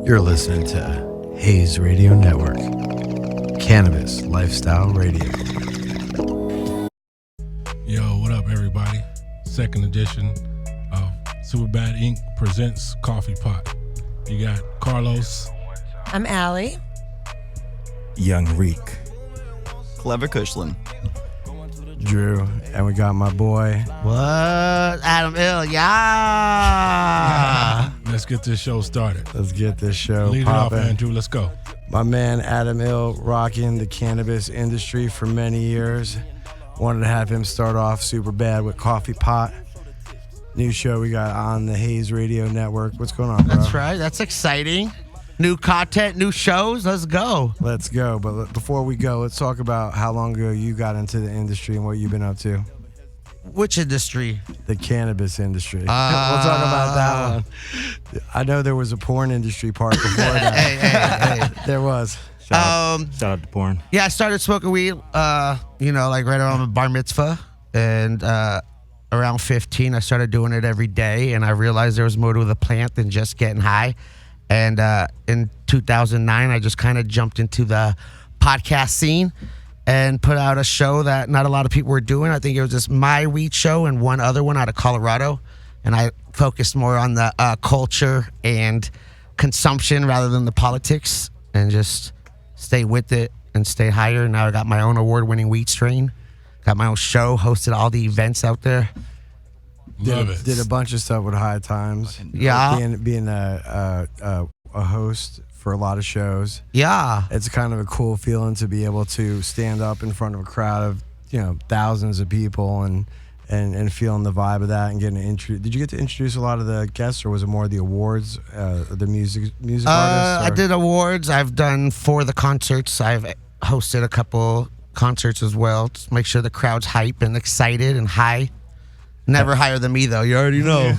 You're listening to Hayes Radio Network, Cannabis Lifestyle Radio. Yo, what up, everybody? Second edition of Superbad Inc. presents Coffee Pot. You got Carlos. I'm Allie. Young Reek. Clever Kushlin. Drew, and we got my boy. What? Adam Ill, yeah. Let's get this show started. Let's get this show Lead popping. it off, Andrew. Let's go. My man Adam Ill, rocking the cannabis industry for many years. Wanted to have him start off super bad with Coffee Pot. New show we got on the Hayes Radio Network. What's going on, bro? That's right. That's exciting. New content, new shows. Let's go. Let's go. But before we go, let's talk about how long ago you got into the industry and what you've been up to. Which industry? The cannabis industry. We'll talk about that one. I know there was a porn industry part before that. hey. There was. Shout out to porn. Yeah, I started smoking weed, like right around my bar mitzvah. And around 15, I started doing it every day. And I realized there was more to the plant than just getting high. And in 2009, I just kind of jumped into the podcast scene and put out a show that not a lot of people were doing. I think it was just my weed show and one other one out of Colorado. And I focused more on the culture and consumption rather than the politics, and just stay with it and stay higher. Now I got my own award-winning weed strain. Got my own show, hosted all the events out there. Love it. Did a bunch of stuff with High Times. Yeah. Being a host for a lot of shows. Yeah. It's kind of a cool feeling to be able to stand up in front of a crowd of, thousands of people and feeling the vibe of that and getting to introduce. Did you get to introduce a lot of the guests, or was it more the awards, the music artists? I did awards. I've done for the concerts. I've hosted a couple concerts as well to make sure the crowd's hype and excited and high. Never higher than me, though. You already know.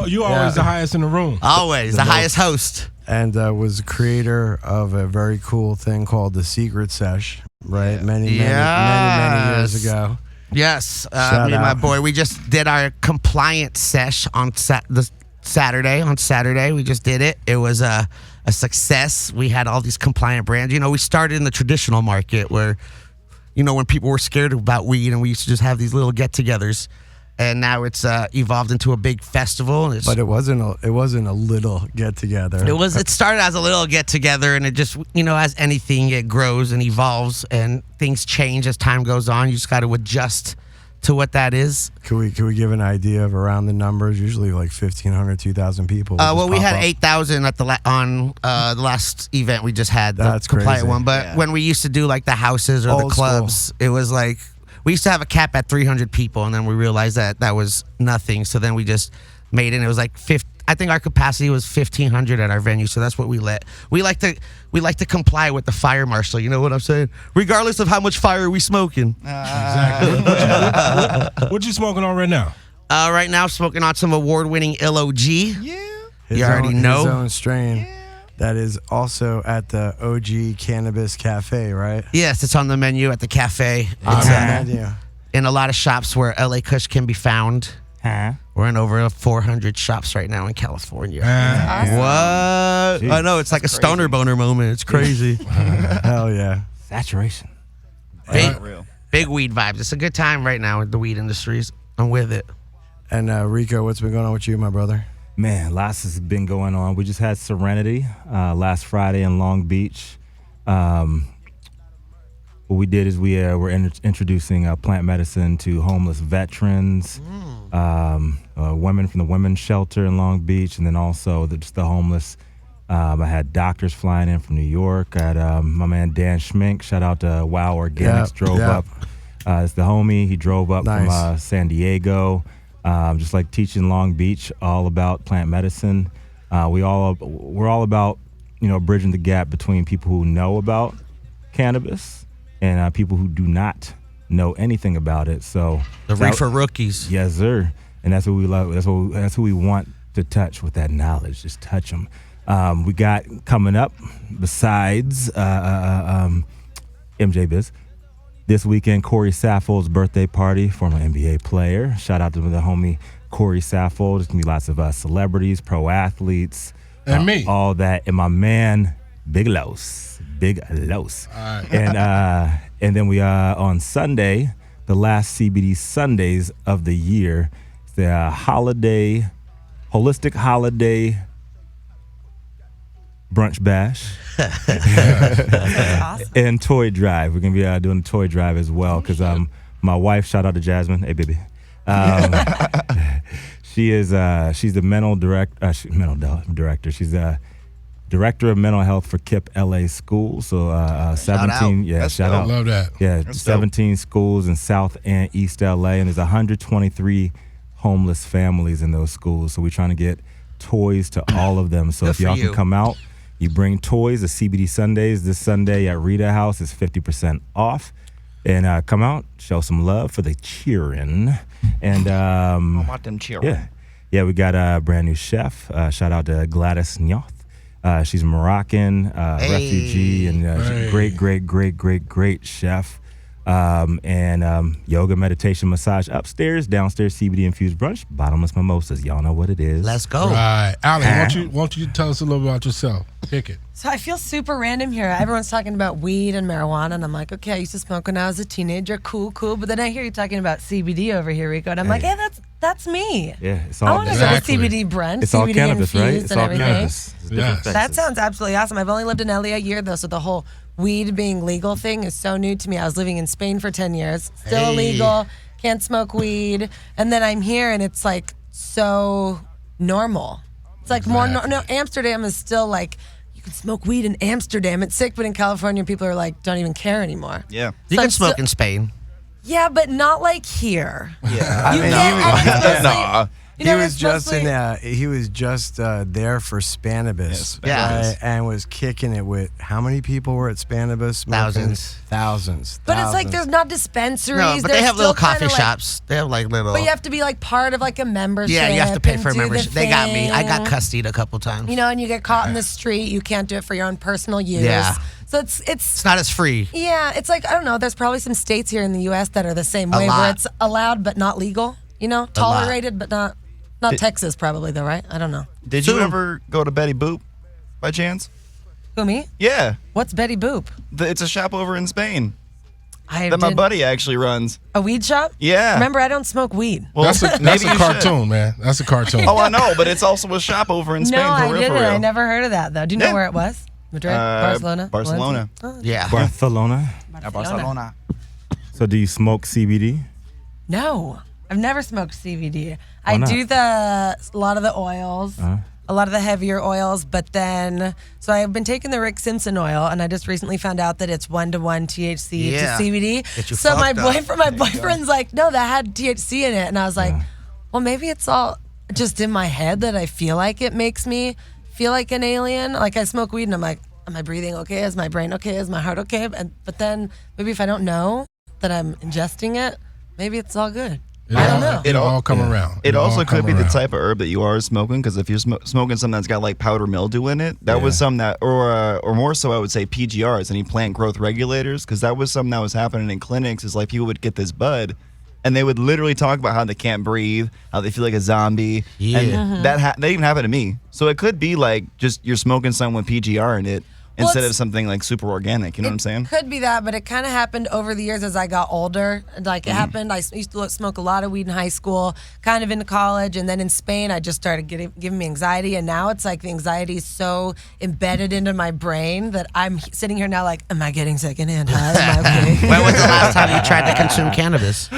You always the highest in the room. Always. The highest host. And was the creator of a very cool thing called the Secret Sesh, right? Yeah. Many years ago. Yes. Shout Me and my out. boy, we just did our compliance sesh on Saturday. On Saturday, we just did it. It was a success. We had all these compliant brands. We started in the traditional market where, when people were scared about weed, and we used to just have these little get-togethers, and now it's evolved into a big festival. But it wasn't a little get-together. It started as a little get-together, and it just, as anything, it grows and evolves, and things change as time goes on. You just got to adjust to what that is. Can we give an idea of around the numbers? Usually like 1,500, 2,000 people. We had 8,000 at the last event we just had. That's the compliant crazy. one. But when we used to do like the houses or Old the clubs, it was like we used to have a cap at 300 people, and then we realized that was nothing. So then we just made it. And it was like 50. I think our capacity was 1,500 at our venue, so that's what we let. We like to comply with the fire marshal. You know what I'm saying? Regardless of how much fire we smoking. Exactly. What you smoking on right now? Right now, I'm smoking on some award-winning LOG. His You already know. His own strain. That is also at the OG Cannabis Cafe, right? Yes, it's on the menu at the cafe. On It's the menu. in a lot of shops where LA Kush can be found. Huh? We're in over 400 shops right now in California. Awesome. What? Jeez. I know, it's like a stoner boner moment. It's crazy. Hell yeah. Saturation. Big weed vibes. It's a good time right now in the weed industries. I'm with it. And Rico, what's been going on with you, my brother? Man, lots has been going on. We just had Serenity last Friday in Long Beach. What we did is we're introducing plant medicine to homeless veterans, women from the women's shelter in Long Beach, and then also just the homeless. I had doctors flying in from New York. I had my man Dan Schmink, shout out to Wow Organics, drove up. It's the homie. He drove up from San Diego, just like teaching Long Beach all about plant medicine. We're all about bridging the gap between people who know about cannabis and people who do not know anything about it. So The reefer rookies. yes, sir. And that's what we love. That's who we want to touch with that knowledge. Just touch them. We got coming up besides MJ Biz this weekend, Corey Saffold's birthday party, former NBA player. Shout out to the homie Corey Saffold. There's gonna be lots of celebrities, pro athletes, And me. All that. And my man, Big Los. All right. And then we on Sunday, the last CBD Sundays of the year, the holistic holiday brunch bash. Awesome. And toy drive. We're gonna be doing a toy drive as well because my wife, shout out to Jasmine, hey baby, she's the mental director. She's the director of mental health for KIP LA schools. So 17, yeah, That's shout dope. out. Love that. Yeah, That's 17 schools in South and East LA, and there's 123 homeless families in those schools. So we're trying to get toys to all of them. So Good if y'all for you. can come out, you bring toys. The CBD Sundays this Sunday at Rita House is 50% off. And come out, show some love for the cheering. And How about them cheering? yeah, we got a brand new chef. Shout out to Gladys Nyoth. She's Moroccan, refugee, and she's a great chef. And yoga, meditation, massage upstairs, downstairs CBD infused brunch, bottomless mimosas. Y'all know what it is. Let's go. Right. Alex, won't you tell us a little about yourself? Pick it. So I feel super random here. Everyone's talking about weed and marijuana, and I'm like, okay, I used to smoke when I was a teenager. Cool. But then I hear you talking about CBD over here, Rico, and I'm like, yeah, that's me. Yeah, it's I all want to Exactly. go to CBD brunch, it's all CBD cannabis, infused right? It's and all everything. cannabis. It's different Yes. effects. That sounds absolutely awesome. I've only lived in LA a year though, so the whole weed being legal thing is so new to me. I was living in Spain for 10 years, still Hey. illegal, can't smoke weed, and then I'm here and it's like so normal. It's like more no. Amsterdam is still like you can smoke weed in Amsterdam. It's sick, but in California, people are like don't even care anymore. Yeah. You So can I'm smoke still- in Spain. Yeah, but not like here. Yeah. You get Nah. He was just there for Spanibus, Yeah, Spanibus. and was kicking it with how many people were at Spanibus? smoking? Thousands. But it's like thousands. there's not dispensaries. No, but They're they have little still kinda coffee like- shops. They have like little. But you have to be like part of like a membership. yeah, you have to pay and for a do the membership. They got me. I got thing. custied a couple times. You know, and you get caught in the street. You can't do it for your own personal use. Yeah. So it's It's not as free. yeah. It's like I don't know. There's probably some states here in the U.S. that are the same way, where lot. it's allowed but not legal. You know, tolerated but not. Not Texas, probably though, right? I don't know. Did you Soon. ever go to Betty Boop by chance? Who me? Yeah. What's Betty Boop? It's a shop over in Spain I that my did- buddy actually runs. a weed shop. Yeah. Remember, I don't smoke weed. Well, That's a maybe you should. cartoon, man. That's a cartoon. Oh, I know, but it's also a shop over in Spain No, for I real. didn't. For real. I never heard of that though. Do you know Yeah. where it was? Madrid, Barcelona, Barcelona. Valencia? Yeah. Barcelona. Barcelona. So do you smoke CBD? No, I've never smoked CBD. Why I not? do a lot of the oils, a lot of the heavier oils, but then so I've been taking the Rick Simpson oil, and I just recently found out that it's 1-to-1 THC Yeah. to CBD. Get you So my fucked up. boyfriend's like, no, that had THC in it, and I was like, well, maybe it's all just in my head that I feel like it makes me feel like an alien. Like I smoke weed, and I'm like, am I breathing okay? Is my brain okay? Is my heart okay? But then maybe if I don't know that I'm ingesting it, maybe it's all good. I don't know. It'll all come around. It It'll also all could come be the around. type of herb that you are smoking, because if you're smoking something that's got like powder mildew in it, that was some that, or more so, I would say PGRs, any plant growth regulators, because that was something that was happening in clinics. Is like people would get this bud, and they would literally talk about how they can't breathe, how they feel like a zombie. Yeah. And that even happened to me. So it could be like just you're smoking something with PGR in it instead it's- of something like super organic. You know what I'm saying? Could be that, but it kind of happened over the years as I got older. Like it happened, I used to smoke a lot of weed in high school, kind of into college, and then in Spain, I just started giving me anxiety, and now it's like the anxiety is so embedded into my brain that I'm sitting here now like, am I getting secondhand high? Am I okay? When was the last time you tried to consume cannabis?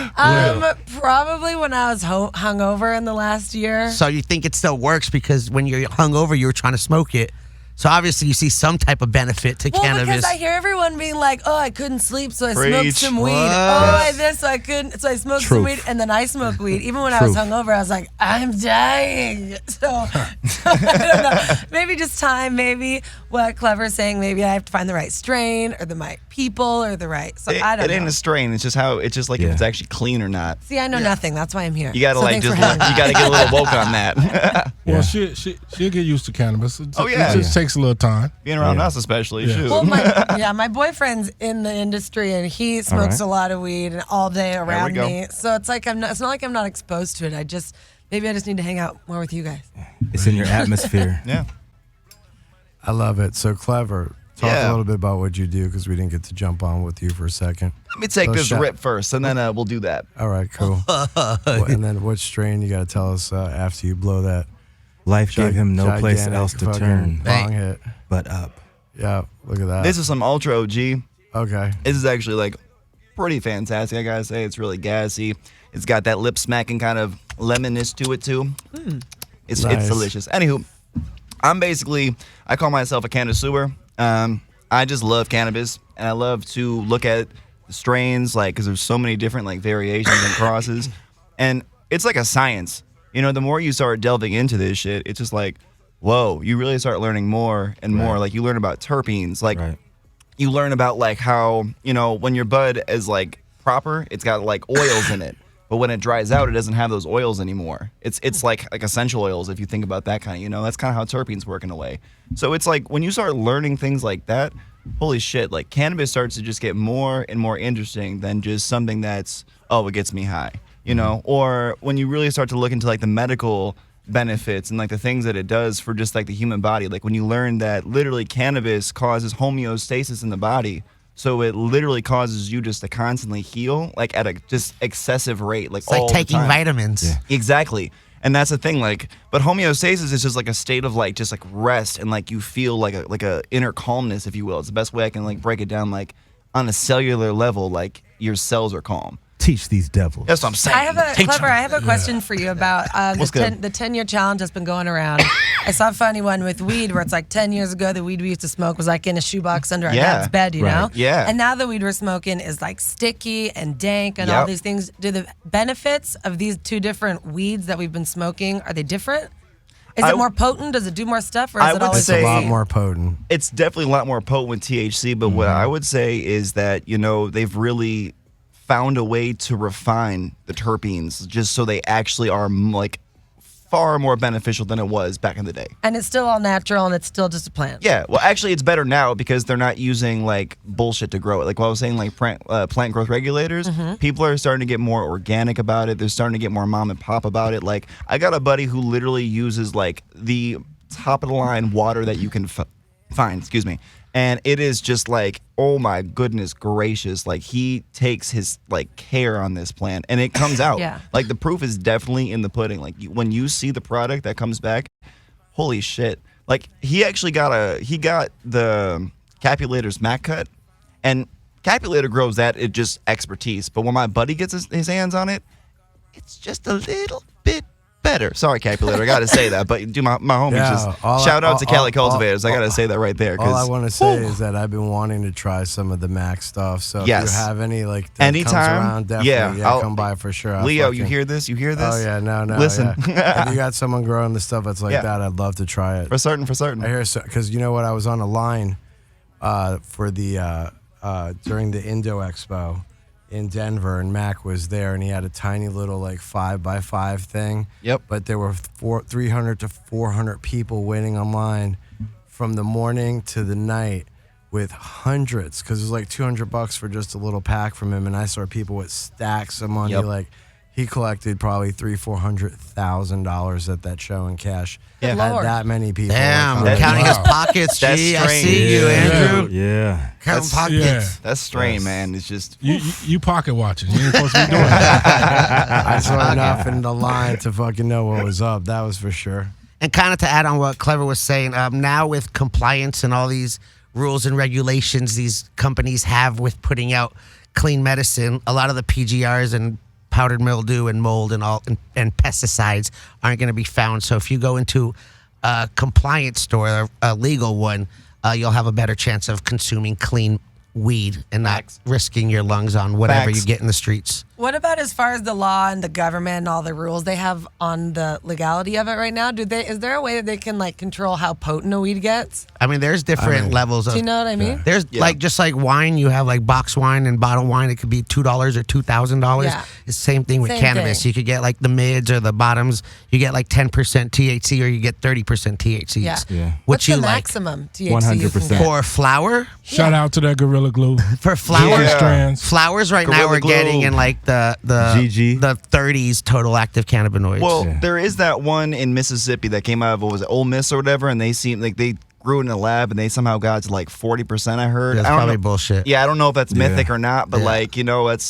Probably when I was hungover in the last year. So you think it still works because when you're hungover, you were trying to smoke it. So obviously you see some type of benefit to Well, cannabis. because I hear everyone being like, "Oh, I couldn't sleep, so I smoked Preach. some weed. What? Oh, I this, so I couldn't, so I smoked some Truth. weed, and then I smoked weed. Even when I was Truth. hungover, I was like, I'm dying. So I don't know. Maybe just time. Maybe what Clever's saying. Maybe I have to find the right strain or the right people or the right. So I don't It ain't know. a strain. It's just how it's just like if Yeah. it's actually clean or not. See, I know nothing. That's why I'm here. You gotta So like thanks just for having me. you gotta get a little woke on that. Well, she'll get used to cannabis. Oh, yeah. It just takes a little time. Being around Yeah. us especially. Yeah. Shoot. Well, my boyfriend's in the industry and he smokes a lot of weed and all day around go. me. So it's like it's not like I'm not exposed to it. Maybe I just need to hang out more with you guys. It's in your atmosphere. yeah. I love it. So Clever. Talk Yeah. a little bit about what you do because we didn't get to jump on with you for a second. Let me take So this shout- rip first, and then we'll do that. All right, cool. And then what strain you got to tell us after you blow that Life gave him no place gigantic else to fucking turn bong hit. but up. Yeah, look at that. This is some Ultra OG. Okay. This is actually like pretty fantastic. I gotta say, it's really gassy. It's got that lip smacking kind of lemonness to it too. It's Nice. delicious. Anywho, I call myself a connoisseur. I just love cannabis, and I love to look at the strains, like, because there's so many different like variations and crosses, and it's like a science. You know, the more you start delving into this shit, it's just like, whoa, you really start learning more and more. Like, you learn about terpenes, like. Right. You learn about like how, you know, when your bud is like proper, it's got like oils in it. But when it dries out, it doesn't have those oils anymore. It's like essential oils if you think about that kind of, you know, that's kind of how terpenes work in a way. So it's like when you start learning things like that, holy shit, like cannabis starts to just get more and more interesting than just something that's, oh, it gets me high, you know? Or when you really start to look into like the medical benefits and like the things that it does for just like the human body, like when you learn that literally cannabis causes homeostasis in the body, so it literally causes you just to constantly heal like at a just excessive rate, like It's like all taking the time. vitamins. Exactly. And that's the thing, like, but homeostasis is just like a state of like just like rest, and like you feel like a inner calmness, if you will. It's the best way I can like break it down, like on a cellular level, like your cells are calm. Teach these devils. That's what I'm saying. I have Teach Clever. them. I have a question for you about What's good? the 10-year challenge that's been going around. I saw a funny one with weed where it's like 10 years ago the weed we used to smoke was like in a shoebox under our Yeah. dad's bed, you Right. know? Yeah. And now the weed we're smoking is like sticky and dank and all Yep. these things. Do the benefits of these two different weeds that we've been smoking, are they different? Is I- it more potent? Does it do more stuff? Or is I it would always It's the a lot same? more potent. It's definitely a lot more potent with THC, but what I would say is that, you know, they've really found a way to refine the terpenes just so they actually are like far more beneficial than it was back in the day. And it's still all natural and it's still just a plant. Yeah, well, actually, it's better now because they're not using like bullshit to grow it. Like what I was saying, like plant growth regulators. People are starting to get more organic about it. They're starting to get more mom and pop about it. Like I got a buddy who literally uses like the top of the line water that you can find. Excuse me. And it is just like, oh my goodness gracious! Like he takes his like care on this plant, and it comes out. Yeah. Like the proof is definitely in the pudding. Like when you see the product that comes back, holy shit! Like he actually got the Capulator's Mac cut, and Capulator grows that it just expertise. But when my buddy gets his hands on it, it's just a little bit better. Sorry, Capulator, I gotta say that. But my homies Yeah, just shout out to Cali Cultivators. I gotta say that right there. All I 'cause- want to say is that I've been wanting to try some of the Mac stuff. So Yes. if you have any like that Anytime, comes around, definitely yeah, I'll- come by for sure. I'll Leo, you fucking- hear this? You hear this? Oh yeah, no. Listen. yeah. If you got someone growing the stuff that's like Yeah. that, I'd love to try it. For certain. I hear so because you know what, I was on a line for the during the Indo Expo in Denver, and Mac was there, and he had a tiny little like 5x5 thing. Yep. But there were 300 to 400 people waiting online from the morning to the night with hundreds, because it was like $200 for just a little pack from him, and I saw people with stacks of money. Yep. Like he collected probably $300,000 at that show in cash. Yeah. Had Lord. that many people. Damn, like, counting his Wow. pockets. That's Gee, I strange. see you, Yeah. Andrew. Yeah. Counting That's- pockets. Yeah. That's strange, man. It's just You pocket watching. You ain't supposed to be doing that. I saw enough in the line to fucking know what was up. That was for sure. And kind of to add on what Clever was saying, now with compliance and all these rules and regulations these companies have with putting out clean medicine, a lot of the PGRs and powdered mildew and mold and and pesticides aren't going to be found. So if you go into a compliance store, a legal one, you'll have a better chance of consuming clean weed and not Facts. risking your lungs on whatever Facts. you get in the streets. What about as far as the law and the government and all the rules they have on the legality of it right now? Is there a way that they can like control how potent a weed gets? I mean, there's different levels of. Do you know what I mean? There's Yeah. like just like wine, you have like box wine and bottle wine. It could be $2 or $2,000. Yeah. It's the same thing with Same cannabis. thing. You could get like the mids or the bottoms. You get like 10% THC or you get 30% THC. Yeah. Yeah. What What's you the like? maximum THC? you can 100%. get? For flour, Shout out to that Gorilla Glue. for flour, Yeah. Strands. flowers right now Gorilla we're getting Glue. in like the GG. the 30s total active cannabinoids. Well, Yeah. there is that one in Mississippi that came out of, what was it, Ole Miss or whatever, and they seem like they grew it in a lab and they somehow got to like 40%. I heard. That's I don't probably know. bullshit. Yeah, I don't know if that's Yeah. mythic or not, but Yeah. like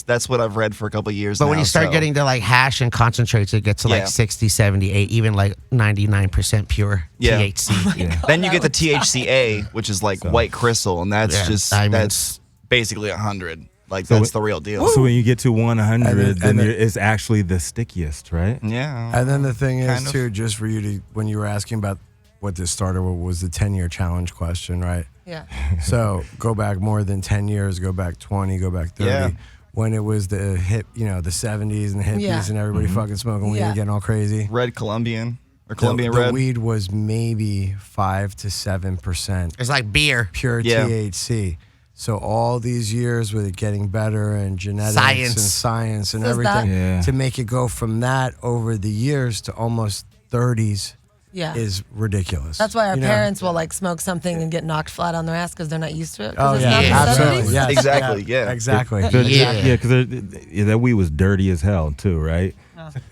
that's what I've read for a couple of years. But when now, you start so. getting to like hash and concentrates, it gets to Yeah. like 60, 78, even like 99% pure Yeah. THC. Yeah. Then you get the THCA, which is like white crystal, and that's Yeah, just diamonds. that's basically 100. Like So that's it- the real deal. So when you get to 100, And then then- it's actually the stickiest, right? Yeah. And then the thing is, Kind of. too, just for you to, when you were asking about what this started with, was the 10-year challenge question, right? Yeah. So go back more than 10 years, go back 20, go back 30. Yeah. When it was the hip, the 70s and the hippies Yeah. and everybody fucking smoking weed Yeah. and getting all crazy. Red Colombian or The, Colombian the red. weed was maybe 5 to 7% It's like beer. pure Yeah. THC. So all these years with it getting better and genetics Science. and science and So is that- everything Yeah. to make it go from that over the years to almost 30s Yeah. is ridiculous. That's why our You know? parents will like smoke something and get knocked flat on their ass because they're not used to it. 'cause Oh it's yeah, not the absolutely. 70s. Yes. Exactly, yeah. exactly. Yeah. because that weed was dirty as hell too, right?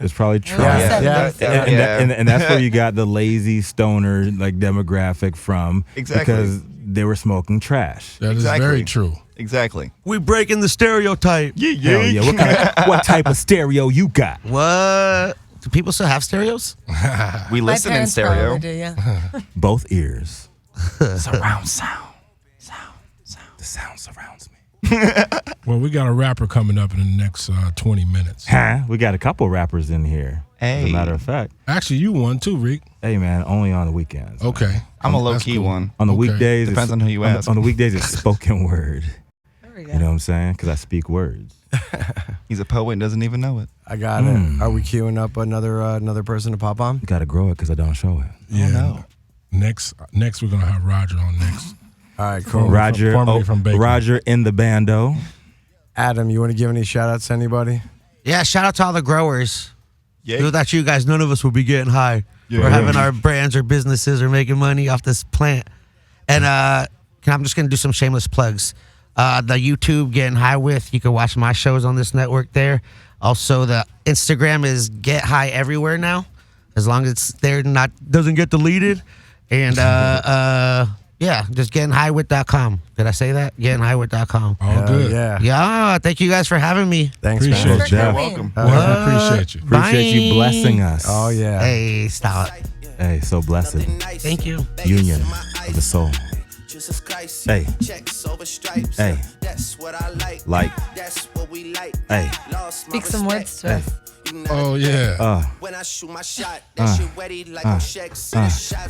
It's probably true. Yeah. Yeah, yeah, Yeah. yeah. And that's where you got the lazy stoner like demographic from, Exactly. because they were smoking trash. That is Exactly. very true. Exactly. We breaking the stereotype. Hell yeah! What type of stereo you got? What? Do people still have stereos? We My listen in parents stereo. probably do, yeah. Both ears. Surround sound. The sound surrounds me. Well, we got a rapper coming up in the next 20 minutes. Huh? We got a couple rappers in here. As a Hey. matter of fact, Actually, you won too, Rick. hey man, only on the weekends. Okay. I'm a low That's key cool. one. On the Okay. weekdays, Depends on who you on ask. on the weekdays, it's spoken word. There we go. You know what I'm saying? Because I speak words. He's a poet and doesn't even know it. I got it. Are we queuing up another person to pop on? Got to grow it because I don't show it. Yeah. no. Next, we're gonna have Roger on next. All right, cool. From- Roger, formerly from Bacon. Roger in the bando. Adam, you want to give any shout outs to anybody? Yeah, shout out to all the growers. Yeah. Without you guys, none of us would be getting high. Yeah. We're having our brands or businesses or making money off this plant. And I'm just going to do some shameless plugs. The YouTube Getting High With, you can watch my shows on this network there. Also, the Instagram is Get High Everywhere now, as long as it's there, doesn't get deleted. And yeah, just gettinghighwith.com. Did I say that? Gettinghighwith.com. All good. Yeah. Yeah, thank you guys for having me. Thanks, Appreciate man. it. Thanks for Jeff. coming. Welcome. I appreciate you. Appreciate you Bye. blessing us. Oh, yeah. Hey, stop. Hey, so blessed. Thank you. Union of the soul. Hey. Hey. Like. Hey. Speak some words to us. Oh yeah.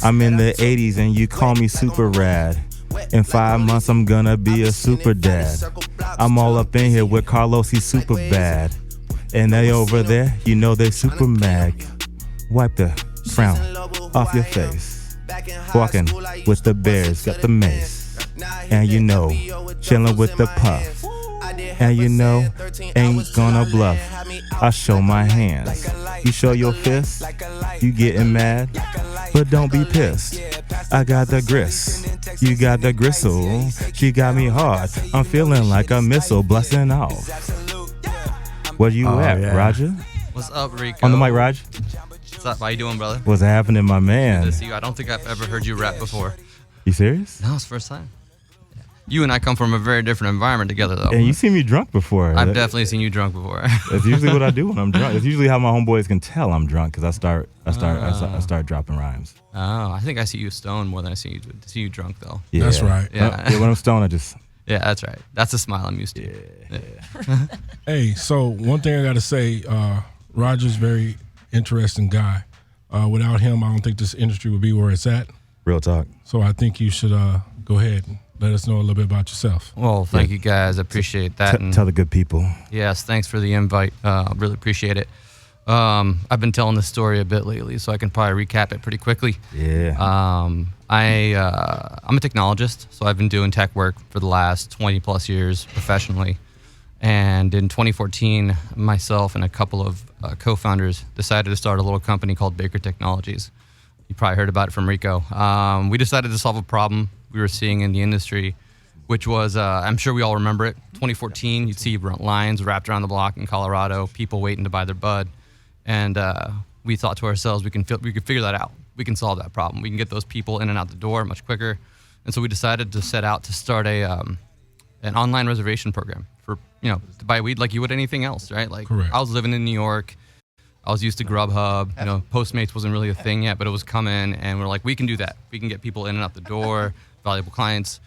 I'm in the 80s and you call me super rad. In 5 months, I'm gonna be a super dad. I'm all up in here with Carlos, he's super bad. And they over there, you know they super mad. Wipe the frown off your face. Walking with the bears, got the mace. And you know, chillin' with the puff. And you know, ain't gonna bluff. I show my hands. You show your fist, you getting mad, but don't be pissed. I got the grist, you got the gristle. She got me hard, I'm feeling like a missile blasting off. Where you at, yeah. Roger? What's up, Rico? On the mic, Raj? What's up? How you doing, brother? What's happening, my Good man? to see you. I don't think I've ever heard you rap before. You serious? No, it's the first time. You and I come from a very different environment together, though. And you seen me drunk before. I've definitely seen you drunk before. That's usually what I do when I'm drunk. It's usually how my homeboys can tell I'm drunk because I start dropping rhymes. Oh, I think I see you stoned more than I see you drunk, though. Yeah. That's right. Yeah. When I'm stoned, I just Yeah, that's right. That's the smile I'm used to. Hey, so one thing I got to say, Roger's very interesting guy. Without him, I don't think this industry would be where it's at. real talk. So I think you should go ahead and let us know a little bit about yourself. Well, thank you guys. I appreciate that. And Tell the good people. yes, thanks for the invite. Really appreciate it. I've been telling this story a bit lately, so I can probably recap it pretty quickly. Yeah. I'm a technologist, so I've been doing tech work for the last 20 plus years professionally. And in 2014, myself and a couple of co-founders decided to start a little company called Baker Technologies. You probably heard about it from Rico. We decided to solve a problem we were seeing in the industry, which was, I'm sure we all remember it. 2014, you'd see lines wrapped around the block in Colorado, people waiting to buy their bud. And we thought to ourselves, we could figure that out. we can solve that problem. We can get those people in and out the door much quicker. And so we decided to set out to start an online reservation program for, to buy weed like you would anything else, right? Like Correct. I was living in New York. I was used to Grubhub. Postmates wasn't really a thing yet, but it was coming, and we're like, we can do that. We can get people in and out the door, valuable clients.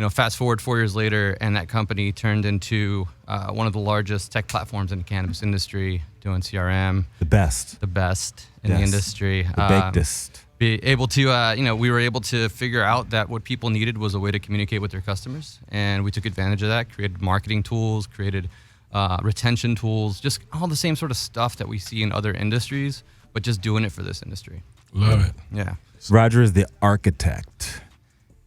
Fast forward 4 years later, and that company turned into one of the largest tech platforms in the cannabis industry, doing CRM. The best In the industry. The bakedest. Be able to, we were able to figure out that what people needed was a way to communicate with their customers, and we took advantage of that, created marketing tools, created retention tools, just all the same sort of stuff that we see in other industries, but just doing it for this industry. Love it. Yeah. Roger is the architect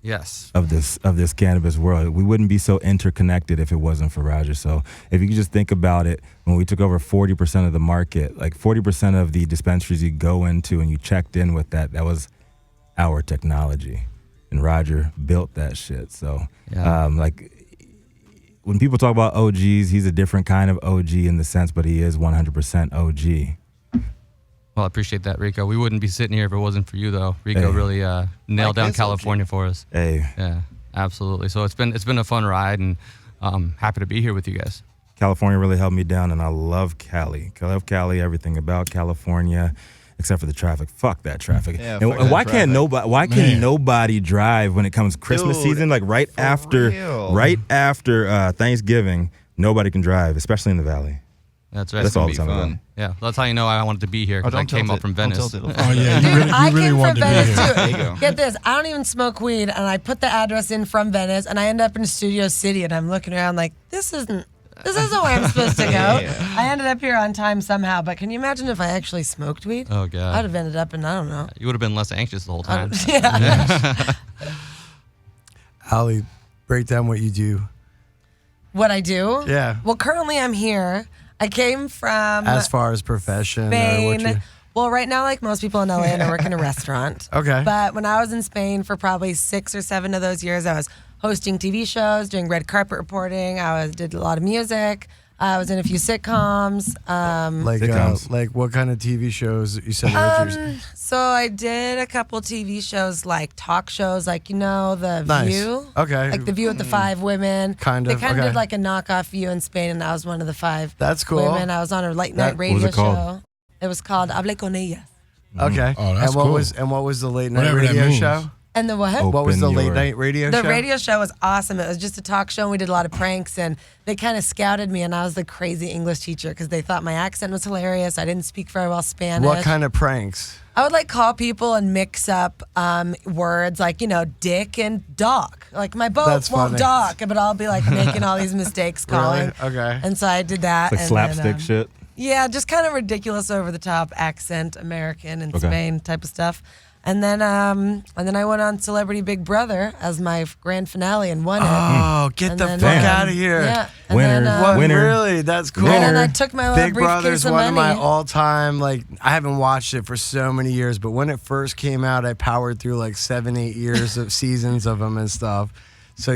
Yes. of this cannabis world. We wouldn't be so interconnected if it wasn't for Roger. So if you could just think about it, when we took over 40% of the market, like 40% of the dispensaries you go into and you checked in with that was our technology. And Roger built that shit. So when people talk about OGs, he's a different kind of OG in the sense, but he is 100% OG. Well, I appreciate that, Rico. We wouldn't be sitting here if it wasn't for you, though. Rico really nailed down California for us. Hey. Yeah, absolutely. So it's been a fun ride, and happy to be here with you guys. California really helped me down, and I love Cali. I love Cali, everything about California, except for the traffic. Fuck that traffic. Yeah, and fuck that why traffic. can't nobody? Why can nobody drive when it comes Christmas Dude, season? Like right after Thanksgiving, nobody can drive, especially in the valley. That's right. That's all I'm be talking fun. about. Yeah, that's how you know I wanted to be here, because I came up from Venice. Oh yeah, you I really came wanted from to be Venice here. too. There you go. Get this, I don't even smoke weed, and I put the address in from Venice, and I end up in Studio City, and I'm looking around like, this isn't where I'm supposed to go. Yeah. I ended up here on time somehow, but can you imagine if I actually smoked weed? Oh, God. I'd have ended up in, I don't know. You would have been less anxious the whole time. Yeah. Ali, break down what you do. What I do? Yeah. Well, currently I'm here. I came from As far as profession or what Spain. you... Well, right now, like most people in LA, and I work in a restaurant. Okay. But when I was in Spain for probably 6 or 7 of those years, I was hosting TV shows, doing red carpet reporting. Did a lot of music. I was in a few sitcoms. Sitcoms. Like what kind of TV shows you said? What yours- So I did a couple TV shows, like talk shows, like The Nice. View. Okay. Like The View with the 5 women. Kind They of, kind of okay. did like a knockoff View in Spain, and I was one of the 5 That's cool. women. I was on a late That- night what was radio it called? show. It was called Hablé con ella. Okay. Oh, that's and what cool. was the late night Whatever that radio means. show? And the what? Oh. What was the Open late your- night radio The show? radio show was awesome. It was just a talk show, and we did a lot of pranks, and they kind of scouted me, and I was the crazy English teacher because they thought my accent was hilarious. I didn't speak very well Spanish. What kind of pranks? I would like call people and mix up words like, dick and dock. Like my boat That's won't funny. dock, but I'll be like making all these mistakes calling. Really? Okay. And so I did that. It's like and slapstick shit. Yeah, just kind of ridiculous, over the top accent, American and Okay. Spain type of stuff. And then I went on Celebrity Big Brother as my grand finale and won it. Oh, get And the then, fuck um, out of here. Yeah. And Winner. then, What, Winner. really? That's cool. And then I took my little Big briefcase Brother's of one of my money. all-time, I haven't watched it for so many years, but when it first came out, I powered through 7-8 years of seasons of them and stuff. So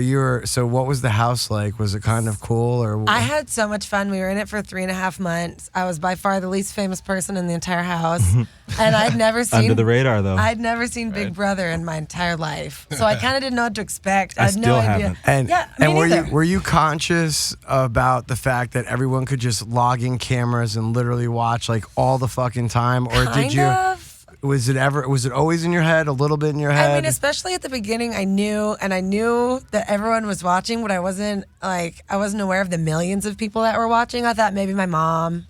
what was the house like? Was it kind of cool or? I had so much fun. We were in it for 3.5 months. I was by far the least famous person in the entire house, and I'd never seen Under the radar, though. I'd never seen Big Brother in my entire life, so I kind of didn't know what to expect. I had no still idea. haven't. And, Yeah, me and neither. were you conscious about the fact that everyone could just log in cameras and literally watch all the fucking time, or did Kind you? of. Was it always in your head? A little bit in your head? I mean, especially at the beginning, I knew that everyone was watching, but I wasn't aware of the millions of people that were watching. I thought maybe my mom,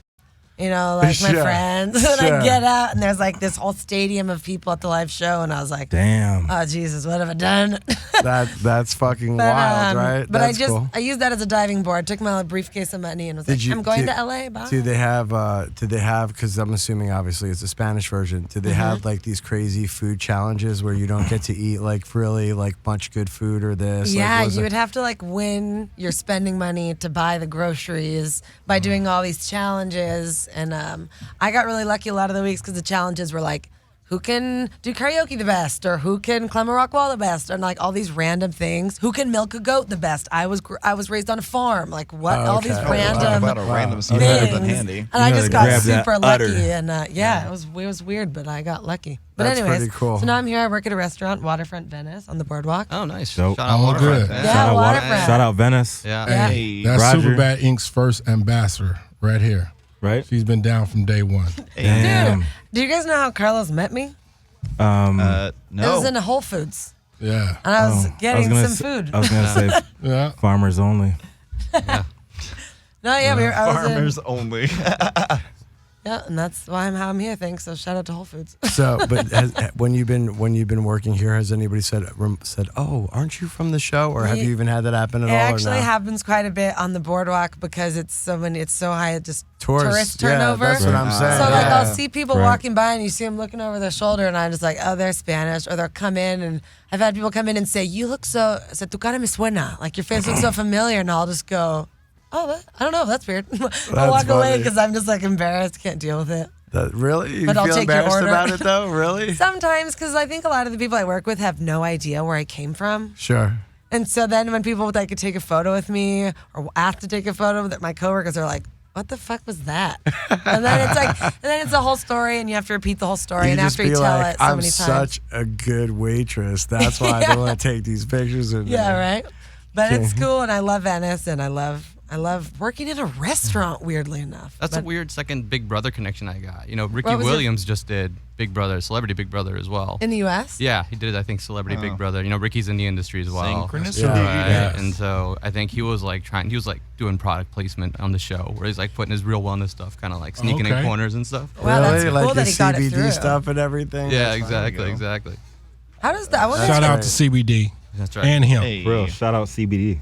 my Sure. friends. And Sure. I get out, and there's this whole stadium of people at the live show, and I was like, Damn. oh Jesus, what have I done? That's fucking But, wild, right? But That's I cool. used that as a diving board. Took my little briefcase of money and was like, I'm going to LA. Bye. Do they have? Because I'm assuming obviously it's a Spanish version. Do they have these crazy food challenges where you don't get to eat really much good food or this? Yeah, was you it- would have to win your spending money to buy the groceries by doing all these challenges. And I got really lucky a lot of the weeks because the challenges were who can do karaoke the best, or who can climb a rock wall the best, and like all these random things. Who can milk a goat the best? I was raised on a farm. Like what? All these okay. random About a random things. thing handy. And I You just gotta got grab that super lucky, udder. and it was weird, but I got lucky. But That's anyways, pretty cool. so now I'm here. I work at a restaurant, Waterfront Venice, on the boardwalk. Oh, nice. Dope. Shout out Oh, Waterfront. good. Yeah, Shout out Waterfront. Shout out Venice. Yeah. Yeah. Hey, That's Roger. Superbad Inc.'s first ambassador right here. Right? She's been down from day one. Damn. Do you guys know how Carlos met me? no. It was in a Whole Foods, Yeah. and I was I was getting gonna some say- food. I was gonna say Yeah. farmers only. No, yeah, I was in, Farmers only. yeah, and that's why how I'm here. Thanks. So shout out to Whole Foods. So, but when you've been working here, has anybody said, "Oh, aren't you from the show?" Or have Ye- you even had that happen at It all? actually or no? happens quite a bit on the boardwalk because it's so high, just Tourists, tourist yeah, turnover. that's what I'm So, saying. So like yeah. I'll see people Right. walking by and you see them looking over their shoulder and I'm just like, oh, they're Spanish, or they'll come in, and I've had people come in and say, you look so, tu cara me suena, like your face looks so familiar, and I'll just go, oh, I don't know, that's weird. I'll walk away funny. because I'm just like embarrassed, can't deal with it. Really? You But I'll feel take your embarrassed order. about it though? Really? Sometimes, because I think a lot of the people I work with have no idea where I came from. Sure. And so then when people would like to take a photo with me or ask to take a photo with my coworkers are like, what the fuck was that? And then it's a whole story and you have to repeat the whole story. You And just after you be tell like, it so I'm many times. such a good waitress. That's why I don't want to take these pictures of me. Yeah, right. But it's cool, and I love Venice, and I love working in a restaurant. Weirdly enough, That's but a weird second Big Brother connection I got. You know, Ricky What was your- Williams just did Big Brother, Celebrity Big Brother as well. in the U.S. Yeah, he did, I think, Celebrity Big Brother. You know, Ricky's in the industry as well. Synchronicity. Yeah. Right. Yes. And so I think he was like doing product placement on the show where he's like putting his real wellness stuff, kind of like sneaking in Okay. corners and stuff. Wow, that's Really? cool Like that the he got it CBD through. stuff and everything? Yeah, That's fine. exactly, exactly. How does that? I wonder Shout if- out to CBD That's right. and him. Hey. For real. Shout out CBD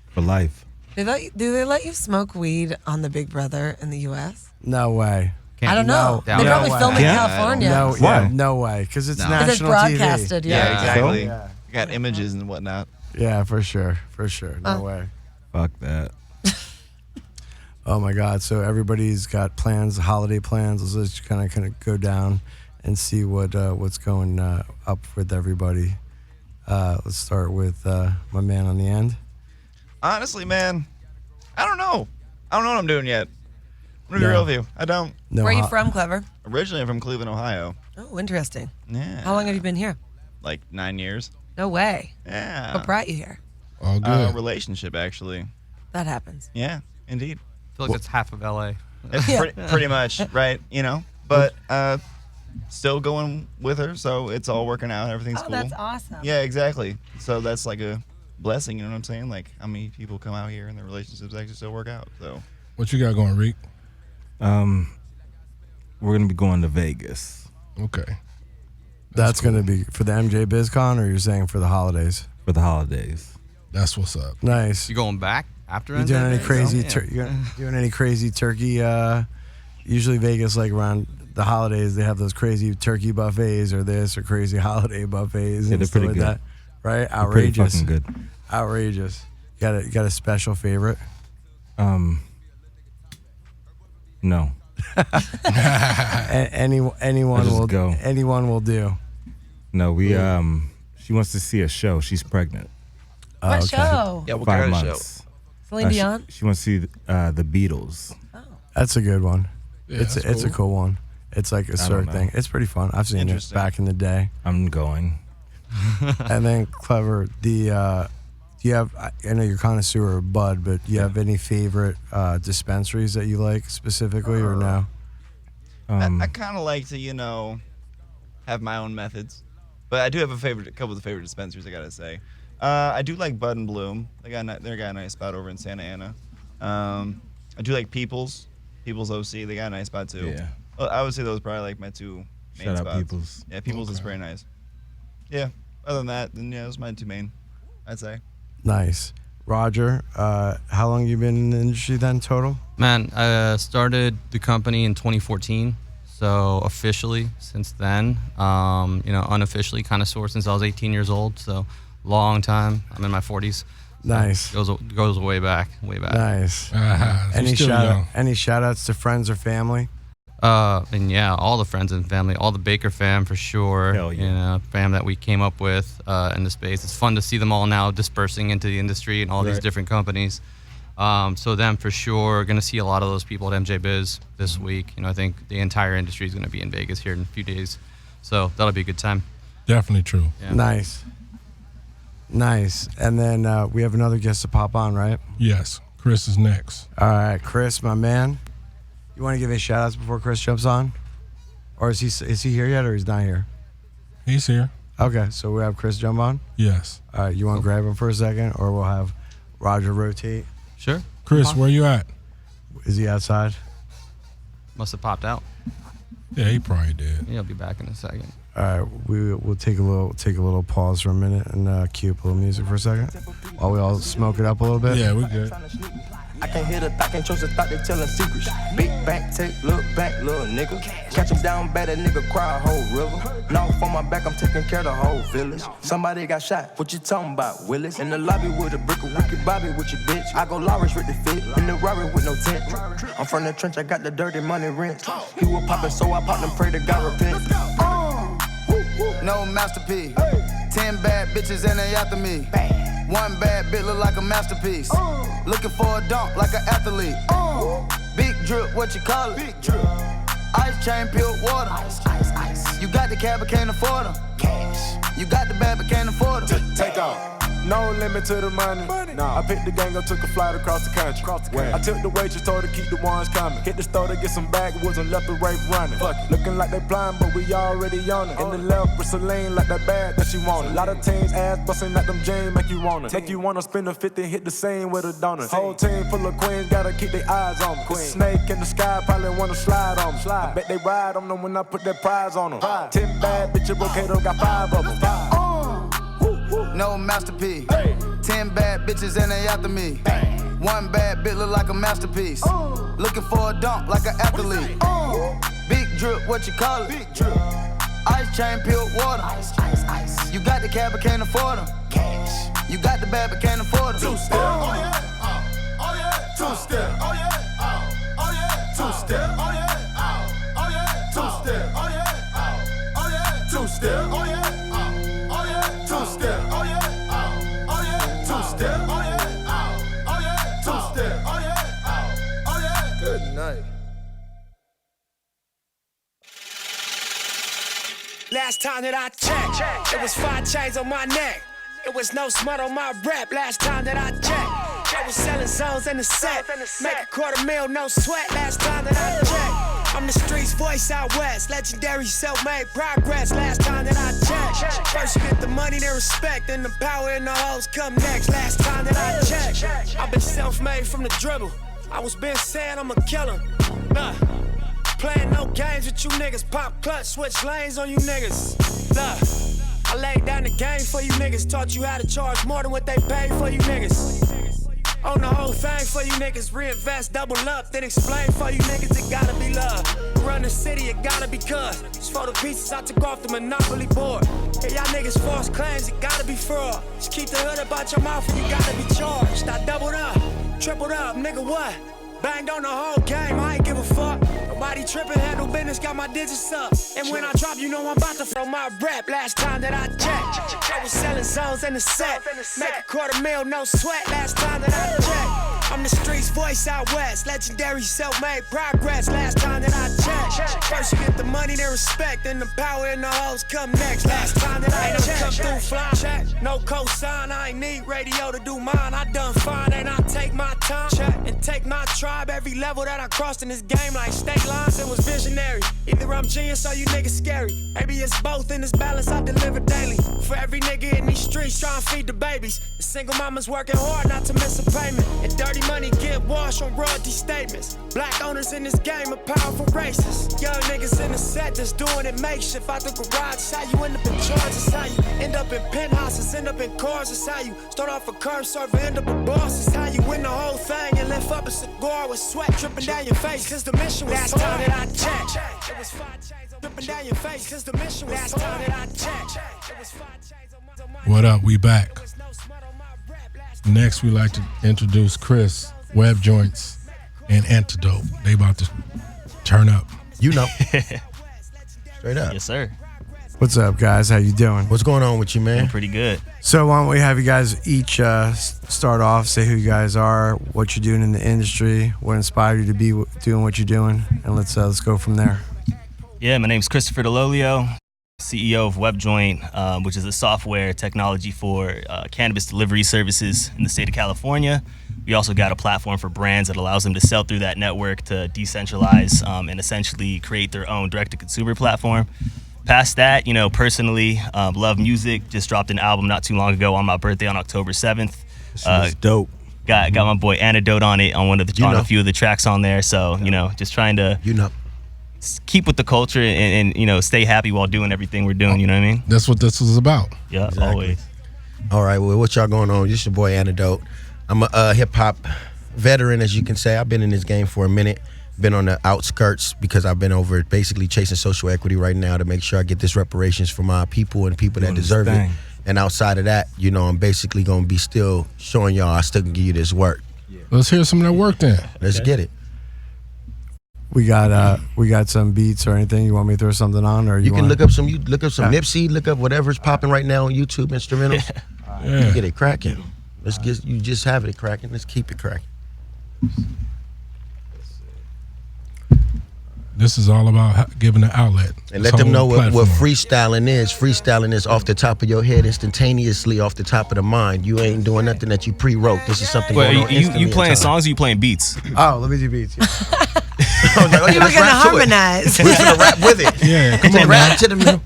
for life. Do they let you smoke weed on the Big Brother in the U.S.? No way. I don't know. No They way. probably film in Yeah. California. No, Why? yeah, no way. Because it's No. Because it's national broadcasted. Yeah, Yeah. exactly. Yeah. You got images and whatnot. TV. Yeah, for sure. For sure. No way. Fuck that. Oh my God! So everybody's got plans, holiday plans. Let's just kind of go down and see what's going up with everybody. Let's start with my man on the end. Honestly, man, I don't know. I don't know what I'm doing yet. I'm gonna be No. real with you. I don't. No, Where are you ho- from, Clever? Originally, I'm from Cleveland, Ohio. Oh, interesting. Yeah. How long have you been here? Like 9 years. No way. Yeah. What brought you here? All good. Relationship, actually. That happens. Yeah, indeed. I feel like that's half of LA. It's Yeah. pretty much, right? You know, but still going with her, so it's all working out. Everything's Oh, cool. that's awesome. Yeah, exactly. So that's like a blessing. You know what I'm saying? Like how many people come out here and their relationships actually still work out. So What you got going, Reek? We're gonna be going to Vegas Okay. That's going to be for the MJ BizCon, or you're saying for the holidays? for the holidays. That's what's up. Nice. You going back after You doing any NZA? crazy? Yeah. You doing any crazy turkey? Usually Vegas, like around the holidays, they have those crazy turkey buffets or this or crazy holiday buffets Yeah, and they're stuff pretty like good. that. Right? They're pretty Outrageous. fucking good. Outrageous. You got a special favorite? No. Anyone just will go. Anyone will do. No, we she wants to see a show. She's pregnant. What okay. show? yeah, what 5 kind of show? months. Celine Dion? She wants to see the Beatles. That's a good one. Yeah, it's that's a cool one. It's like a don't Cirque know. thing. It's pretty fun. I've seen it Interesting. back in the day. I'm going. And then Clever, do you have, I know you're connoisseur of bud, but do you have any favorite dispensaries that you like specifically or no? I kind of like to, have my own methods, but I do have a couple of the favorite dispensaries. I gotta say, I do like Bud and Bloom. They got a nice spot over in Santa Ana. I do like People's OC. They got a nice spot too. Yeah. Well, I would say those are probably like my two main Shout out spots. People's. Yeah, People's is Okay. very nice. Yeah. Other than that, then yeah, those are my two main. I'd say. Nice. Roger, how long you been in the industry then total? Man, I started the company in 2014. So officially since then, unofficially connoisseur since I was 18 years old. So long time. I'm in my 40s. Nice. Goes way back, way back. Nice. So Any still shout young. any shout outs to friends or family? And yeah, all the friends and family, all the Baker fam for sure. Hell yeah. You know, fam that we came up with in the space. It's fun to see them all now dispersing into the industry and all these different companies. So them for sure. Going to see a lot of those people at MJ Biz this week. You know, I think the entire industry is going to be in Vegas here in a few days. So that'll be a good time. Definitely true. Yeah. Nice. And then we have another guest to pop on, right? Yes. Chris is next. All right, Chris, my man. You want to give any shout outs before Chris jumps on? Or is he here yet or he's not here? He's here. Okay, so we have Chris jump on? Yes. All right, you want to grab him for a second or we'll have Roger rotate? Sure. Chris, where you at? Is he outside? Must have popped out. Yeah, he probably did. He'll be back in a second. All right, we'll take a little pause for a minute and cue up a little music for a second while we all smoke it up a little bit. Yeah, we good. I can't hear the thought, can't trust the thought, they telling secrets. Big bank, take, look back, little nigga. Catch him down bad, that nigga cry a whole river. Now on my back, I'm taking care of the whole village. Somebody got shot, what you talking about, Willis? In the lobby with a brick of wicked Bobby with your bitch. I go Lawrence with the fit, in the Rari with no tent. I'm from the trench, I got the dirty money rent. He was poppin', so I popped and pray to God repent. No masterpiece. 10 bad bitches and they after me. One bad bitch look like a masterpiece. Looking for a dunk like an athlete. Big drip, what you call it? Big drip. Ice chain, pure water. Ice. You got the cab, but can't afford them. Cash. You got the bad, but can't afford them. Take off. No limit to the money. Nah. I picked the gang up, took a flight across the country. I took the waitress, told her keep the ones coming. Hit the store to get some backwoods and left the right running. Looking like they blind, but we already on it. In the left with Celine, like that bag that she wanted. A lot of teams ass busting like them jeans, make you want it. Make you wanna spend a 50, hit the same with a donut. Whole team full of queens, gotta keep their eyes on me. The snake in the sky probably wanna slide on me. I bet they ride on them when I put that prize on them. 10 bad bitches, Bocato got 5 of them. No masterpiece. 10 bad bitches and they after me. One bad bitch look like a masterpiece. Looking for a dunk like an athlete. Big drip, what you call it? Big drip. Ice chain, pure water. Ice. You got the cab, but can't afford them. Cash. You got the bad, but can't afford them. Two-step. Oh yeah. Oh yeah. Two-step. Oh yeah. Oh yeah. Two-step. Oh yeah. Oh yeah. Two-step. Oh yeah. Oh yeah. Two-step. Oh yeah. Two-step, oh yeah, oh yeah, two-step, oh yeah, oh yeah, two-step, oh yeah, oh yeah. Good night. Last time that I checked, it was 5 chains on my neck. It was no smut on my rap. Last time that I checked, I was selling zones in the set. Make a $250,000, no sweat. Last time that I checked. I'm the streets voice out west, legendary self-made progress. Last time that I checked, first you get the money, then respect, then the power and the hoes come next. Last time that I checked, I've been self-made from the dribble. I was been saying I'm a killer. Nah, playing no games with you niggas. Pop clutch, switch lanes on you niggas. Nah, I laid down the game for you niggas. Taught you how to charge more than what they pay for you niggas. On the whole thing for you niggas, reinvest, double up, then explain for you niggas, it gotta be love. Run the city, it gotta be cuz. It's for the pieces I took off the Monopoly board. Hey, y'all niggas false claims, it gotta be fraud. Just keep the hood about your mouth and you gotta be charged. I doubled up, tripled up, nigga what? Banged on the whole game, I ain't give a fuck. Nobody trippin', handle business, got my digits up. And when I drop, you know I'm about to throw my rap. Last time that I checked, I was selling zones in the set. Make a $250,000, no sweat. Last time that I checked, I'm the streets voice out west, legendary self-made progress. Last time that I checked, first you get the money, then respect, then the power and the hoes come next. Last time that I checked, come through flying, check, no cosign, I ain't need radio to do mine. I done fine and I take my time, check, and take my tribe. Every level that I crossed in this game like state lines, it was visionary. Either I'm genius or you niggas scary. Maybe it's both in this balance I deliver daily. For every nigga in these streets trying to feed the babies. The single mama's working hard not to miss a payment. And dirty money get washed on royalty statements. Black owners in this game are powerful racists. Young niggas in the set that's doing it makeshift. Out the garage, it's how you end up in charges. How you end up in penthouses, end up in cars. It's how you start off a curb server, end up a boss. It's how you win the whole thing and lift up a cigar with sweat dripping down your face. Cause the mission was last time that I checked, it was 5 chains dripping down your face. Cause the mission was last time that I checked, it was 5 chains on my What up? We back. Next, we like to introduce Chris, Web Joints, and Antidote. They about to turn up. You know. Straight up. Yes, sir. What's up, guys? How you doing? What's going on with you, man? Doing pretty good. So why don't we have you guys each start off, say who you guys are, what you're doing in the industry, what inspired you to be doing what you're doing, and let's go from there. Yeah, my name's Christopher DeLolio, CEO of WebJoint, which is a software technology for cannabis delivery services in the state of California. We also got a platform for brands that allows them to sell through that network to decentralize and essentially create their own direct-to-consumer platform. Past that, personally, love music. Just dropped an album not too long ago on my birthday on October 7th. This is dope. Got my boy Antidote on it on a few of the tracks on there. So just trying to keep with the culture and stay happy while doing everything we're doing. You know what I mean? That's what this is about. Yeah, Exactly. always. All right, well, what y'all going on? This your boy Antidote. I'm a hip hop veteran, as you can say. I've been in this game for a minute. Been on the outskirts because I've been over basically chasing social equity right now to make sure I get this reparations for my people and people that deserve it. And outside of that, I'm basically going to be still showing y'all I still can give you this work. Let's hear some of that work then. Let's get it. We got some beats or anything. You want me to throw something on, or You can look up some Nipsey, look up whatever's popping right now on YouTube instrumentals. Yeah. Get it cracking. You just have it cracking. Let's keep it cracking. This is all about giving an outlet. And let them know what freestyling is. Freestyling is off the top of your head, instantaneously off the top of the mind. You ain't doing nothing that you pre-wrote. This is something going on instantly. You playing songs or you playing beats? Oh, let me do beats. Yeah. I was like, You were gonna harmonize. We're gonna rap with it. Yeah, come on, rap to them.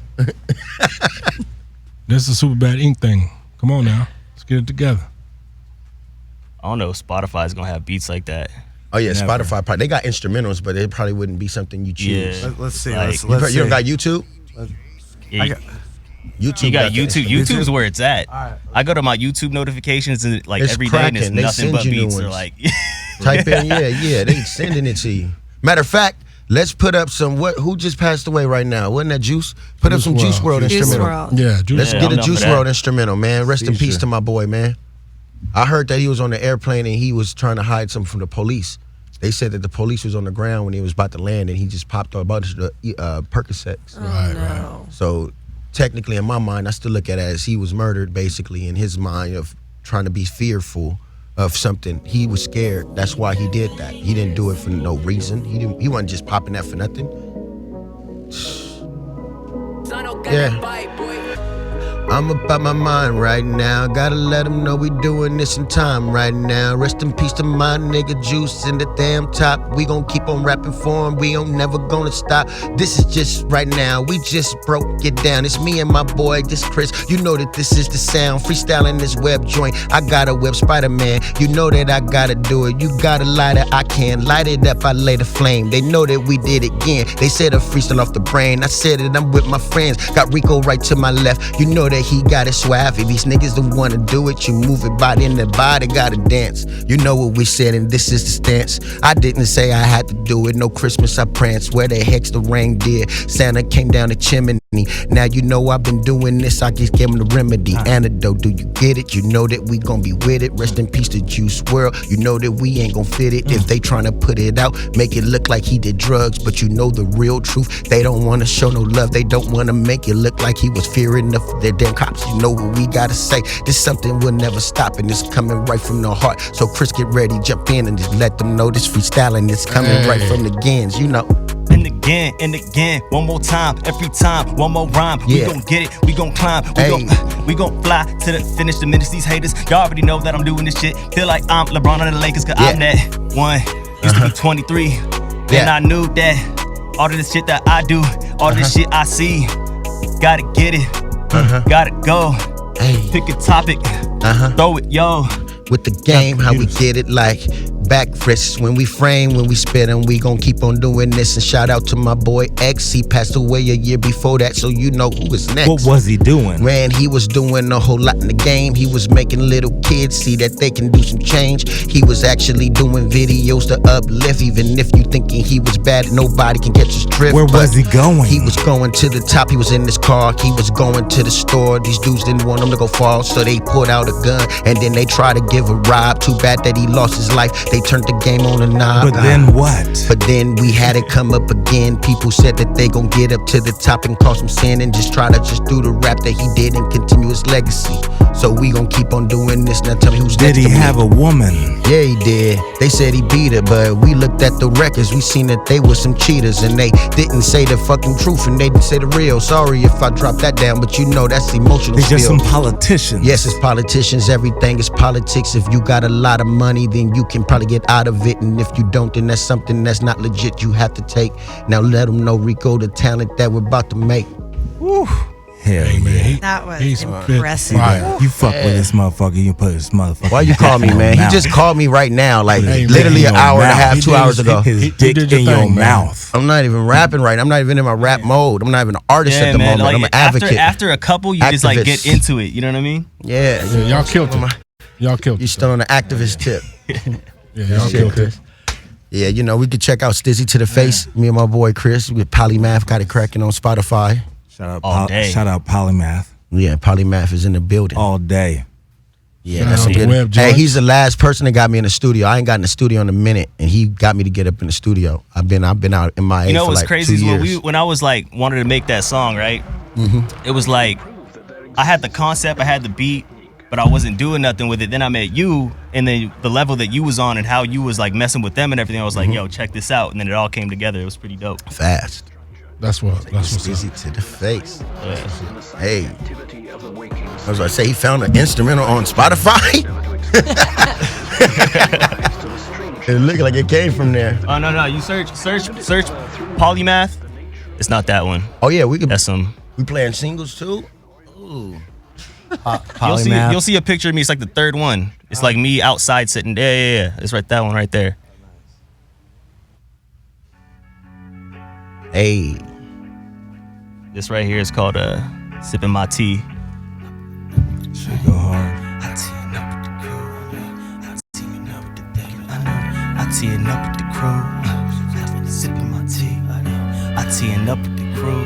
This is a Superbad Inc. thing. Come on now. Let's get it together. I don't know if Spotify's gonna have beats like that. Oh yeah, Never. Spotify probably, they got instrumentals, but it probably wouldn't be something you choose. Yeah. Let's see. Like, Let's see. You don't got YouTube? Yeah, YouTube. you got the- YouTube. YouTube's where it's at. right. I go to my YouTube notifications and It's every day, and it's cracking. They nothing send but you new beats. They're ones. like, Type in, they sending it to you. Matter of fact, let's put up some. Who just passed away right now? Wasn't that Juice? Put up some Juice Juice WRLD. World Juice instrumental. World. Yeah, Juice. Let's Yeah, get I'm a down Juice for that. World instrumental, man. Rest in peace to my boy, man. I heard that he was on the airplane and he was trying to hide something from the police. They said that the police was on the ground when he was about to land and he just popped a bunch of the Percocets. Right. So technically, in my mind, I still look at it as he was murdered, basically, in his mind of trying to be fearful of something. He was scared. That's why he did that. He didn't do it for no reason. He wasn't just popping that for nothing. Yeah. I'm about my mind right now. Gotta let them know we doing this in time right now. Rest in peace to my nigga Juice in the damn top. We gon' keep on rapping for him. We ain't never gonna stop. This is just right now. We just broke it down. It's me and my boy, this Chris. You know that this is the sound. Freestyling this web joint. I got a web Spider-Man. You know that I gotta do it. You gotta light it. I can light it up. I lay the flame. They know that we did it again. They said a freestyle off the brain. I said it. I'm with my friends. Got Rico right to my left. You know that he got it swavy. These niggas don't wanna do it. You move it body in the body, gotta dance. You know what we said, and this is the stance. I didn't say I had to do it. No Christmas, I prance. Where the heck's the reindeer? Santa came down the chimney. Now you know I've been doing this. I just gave him the remedy. Antidote, do you get it? You know that we gon' be with it. Rest in peace to Juice WRLD. You know that we ain't gon' fit it. If they tryna put it out, make it look like he did drugs. But you know the real truth. They don't wanna show no love. They don't wanna make it look like he was fearing of their damn cops. You know what we gotta say. This something will never stop, and it's coming right from the heart. So Chris, get ready, jump in, and just let them know this freestyling is coming right from the gins. You know. and again, one more time, every time, one more rhyme. Yeah. We gon' get it, we gon' climb, we gon' fly to the finish, diminish these haters. Y'all already know that I'm doing this shit. Feel like I'm LeBron on the Lakers, cause I'm that one. Used to be 23, then I knew that all of this shit that I do, all this shit I see, gotta get it, gotta go. Pick a topic, throw it, yo. With the game, how we get it like back frisks. When we frame, when we spit, and we gon' keep on doing this. And shout out to my boy X. He passed away a year before that, so you know who is next. What was he doing? Man, he was doing a whole lot in the game. He was making little kids see that they can do some change. He was actually doing videos to uplift. Even if you thinking he was bad, nobody can catch his drift. Where was he going? He was going to the top. He was in his car. He was going to the store. These dudes didn't want him to go fall, so they pulled out a gun and then they tried to give a rob. Too bad that he lost his life. They turned the game on a knob. But then what? But then we had it come up again. People said that they gon' get up to the top and cause some sin and just try to just do the rap that he did and continue his legacy. So we gon' keep on doing this. Now tell me who's Did next he to me. have a woman? Yeah, he did. They said he beat her, but we looked at the records. We seen that they were some cheaters and they didn't say the fucking truth and they didn't say the real. Sorry if I dropped that down, but you know that's emotional. He's just spill. some politicians. Yes, it's politicians. Everything is politics. If you got a lot of money, then you can probably get out of it. And if you don't, then that's something that's not legit. You have to take. Now let them know, Rico, the talent that we're about to make. Woo. Hell Hey, man, yeah. That was he's impressive. fire. You fuck with this motherfucker, you put this motherfucker. Why you call me, man? He just called me right now, like Hey, literally man, an hour and a half, He 2 did hours his- ago. His He dick did your in your thing, man. mouth. I'm not even rapping right. I'm not even in my rap mode. I'm not even an artist Yeah, at the man. moment. Like, I'm an advocate. After a couple, you just like get Activist. into it. You know what I mean? Yeah, Yeah, y'all killed him. Y'all killed You him. still on the activist tip. Yeah, y'all Shit, killed him. Chris. Yeah, you know, we could check out Stizzy to the Face. Me and my boy Chris with Polymath got it cracking on Spotify. All day. Shout out Polymath. Yeah, Polymath is in the building. All day. Yeah, Shout that's out some to good. Web Hey, Joints. he's the last person that got me in the studio. I ain't got in the studio in a minute, and he got me to get up in the studio. I've been out in my You know for what's like crazy 2 is years. when I was like wanted to make that song, right? It was like I had the concept, I had the beat, but I wasn't doing nothing with it. Then I met you, and then the level that you was on and how you was like messing with them and everything. I was like, yo, check this out, and then it all came together. It was pretty dope. Fast. That's what's Stizzy up. to the Face. Yeah. Hey, I was about to say he found an instrumental on Spotify. It looked like it came from there. Oh no, you search Polymath. It's not that one. Oh yeah, we could. That's some. We playing singles too. Ooh. You'll see a picture of me. It's like the third one. It's like me outside sitting. Yeah. It's right that one right there. Hey. This right here is called Sipping My Tea. Shit go hard. I teeing up with the crew. I teeing up with the thing. I know. I teeing up with the crew. Sipping my tea. I teeing up with the crew.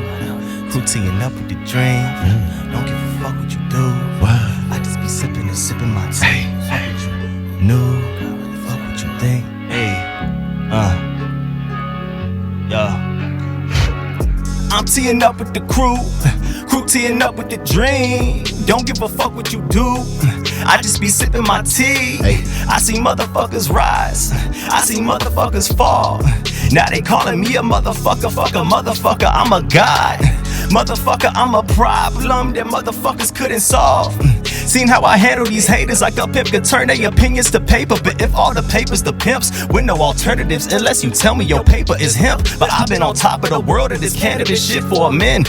Crew teeing up with the drink. Don't give a fuck what you do. I just be sipping and sipping my tea. Fuck what you knew. Fuck what you think. Hey. Yo. I'm teeing up with the crew teeing up with the dream. Don't give a fuck what you do. I just be sipping my tea. I see motherfuckers rise. I see motherfuckers fall. Now they calling me a motherfucker, motherfucker, I'm a god. Motherfucker, I'm a problem that motherfuckers couldn't solve. Seen how I handle these haters like a pimp could turn their opinions to paper. But if all the paper's the pimps, with no alternatives, unless you tell me your paper is hemp. But I've been on top of the world of this cannabis shit for a minute.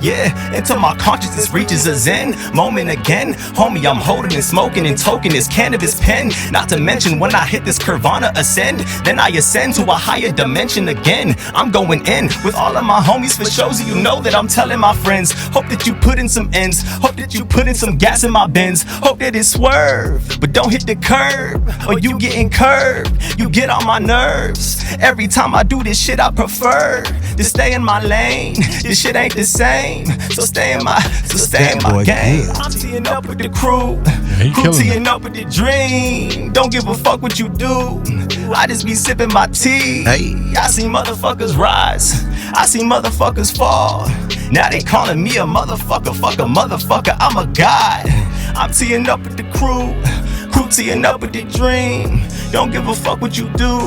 Yeah, until my consciousness reaches a zen moment again. Homie, I'm holding and smoking and toking this cannabis pen. Not to mention when I hit this Curvana ascend, then I ascend to a higher dimension again. I'm going in with all of my homies for shows, you know that I'm telling my friends. Hope that you put in some ends, hope that you put in some gas in my Benz. Hope that it swerve, but don't hit the curb, or you getting curved. You get on my nerves. Every time I do this shit, I prefer to stay in my lane. This shit ain't the same. So stay in my game. I'm teeing up with the crew teeing up with the dream. Don't give a fuck what you do. I just be sipping my tea. I see motherfuckers rise. I see motherfuckers fall. Now they calling me a motherfucker, motherfucker, I'm a god. I'm teeing up with the crew teeing up with the dream. Don't give a fuck what you do.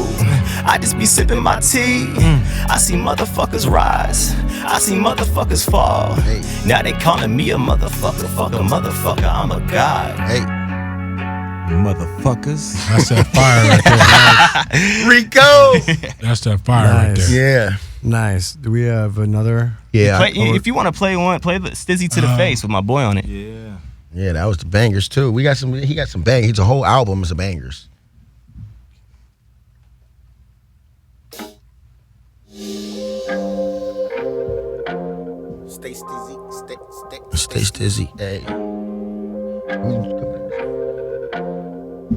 I just be sipping my tea. I see motherfuckers rise. I see motherfuckers fall. Now they calling me a motherfucker, motherfucker, I'm a god. Motherfuckers. That's that fire right there. Rico. That's that fire right there. Yeah. Nice. Do we have another? Yeah. If you want to play one, play the Stizzy to the Face with my boy on it. Yeah. Yeah, that was the bangers too. We got some. He got some bangers. It's a whole album of bangers. Stay stizzy. Stay stizzy. Hey.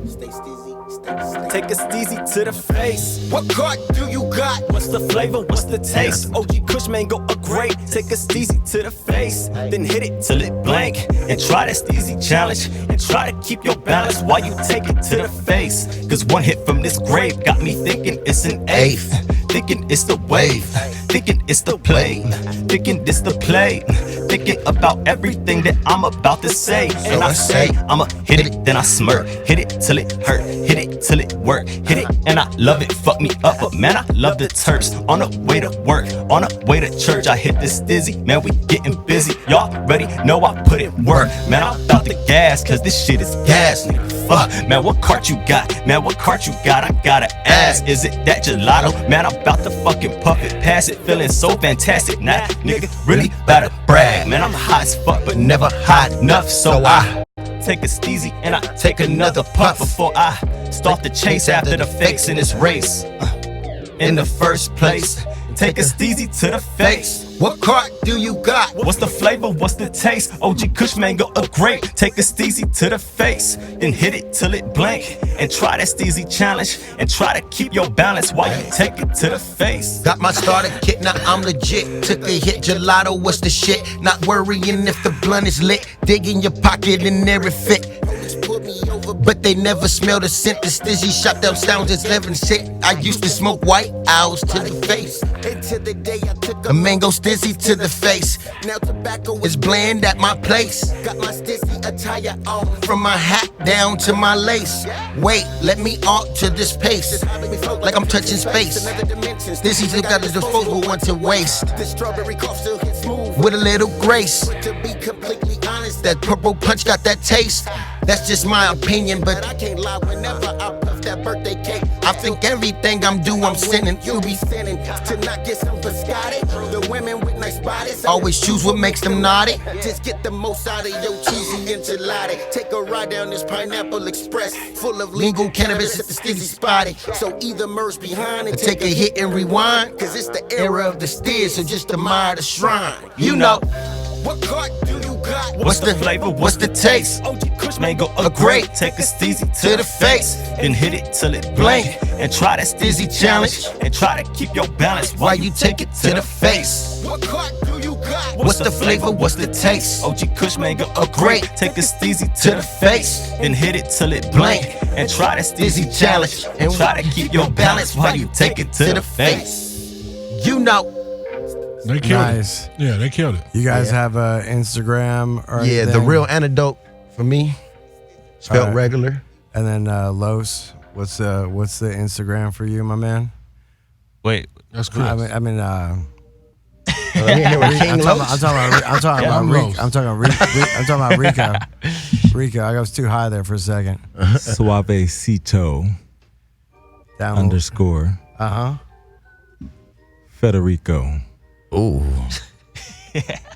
Stay stizzy. Take a steezy to the face. What card do you got? What's the flavor? What's the taste? OG Kush mango a grape. Take a steezy to the face. Then hit it till it blank. And try that steezy challenge. And try to keep your balance while you take it to the face. Cause one hit from this grape got me thinking it's an eighth. Thinking it's the wave. Thinking it's the play. Thinking it's the play. Thinking about everything that I'm about to say. And I say, I'ma hit it, then I smirk. Hit it till it hurt. Hit it till it work. Hit it and I love it. Fuck me up, but man, I love the Turks. On the way to work, on the way to church, I hit this dizzy. Man, we getting busy. Y'all ready? Know I put it work. Man, I'm about the gas, cause this shit is gas, nigga. Fuck, man, what cart you got? Man, what cart you got? I gotta ask, is it that gelato? Man, I'm about to fucking puff it, pass it, feeling so fantastic. Nah, nigga, really about to brag. Man, I'm hot as fuck, but never hot enough. So I take a steezy and I take another puff before I start the chase after the fakes in this race. In the first place, take a steezy to the face. What cart do you got? What's the flavor? What's the taste? OG Kush mango a grape. Take a steezy to the face. Then hit it till it blank. And try that steezy challenge. And try to keep your balance while you take it to the face. Got my starter kit, now I'm legit. Took a hit, gelato, what's the shit? Not worrying if the blunt is lit. Dig in your pocket and there it fit. But they never smell the scent. The stizzy shot them sounds is living shit. I used to smoke white owls to the face. Until the day I took a mango stizzy to the face. Now tobacco is bland at my place. Got my stizzy attire on. From my hat down to my lace. Wait, let me alter this pace. Like I'm touching space. Stizzy still got a disposable one to waste. This strawberry cough still hits smooth. With a little grace. To be completely honest, that purple punch got that taste. That's just my opinion, but I can't lie whenever I puff that birthday cake. I think everything I'm doing, I'm sinning. You be sinning to not get some biscotti. The women with nice bodies always choose what makes them naughty. Just get the most out of your cheesy enchilada. Take a ride down this Pineapple Express, full of legal cannabis at the stizzy spotty. So either merge behind and take a hit and rewind, cause it's the era of the stiz, so just admire the shrine. You know. What cart do you got? What's the flavor? What's the taste? OG Kush mango a grape. Take a steezy to the face. Then hit it till it blank. And try that stizzy challenge. And try to keep your balance while you take it to the face. What cart do you got? What's the flavor? What's the taste? OG Kush mango a grape. Take a steezy to the face. Then hit it till it blank. And try that stizzy challenge. And try to keep your balance while you take it to the face. You know. They killed Nice. it. Yeah, they killed it. You guys have Instagram or Yeah, anything? the real antidote for me, spelled Alright. regular. And then Los, what's the Instagram for you, my man? Wait, That's cool. I mean, I'm talking about Rico. Rico, I was too high there for a second. Suavecito Down. _ Federico. Ooh.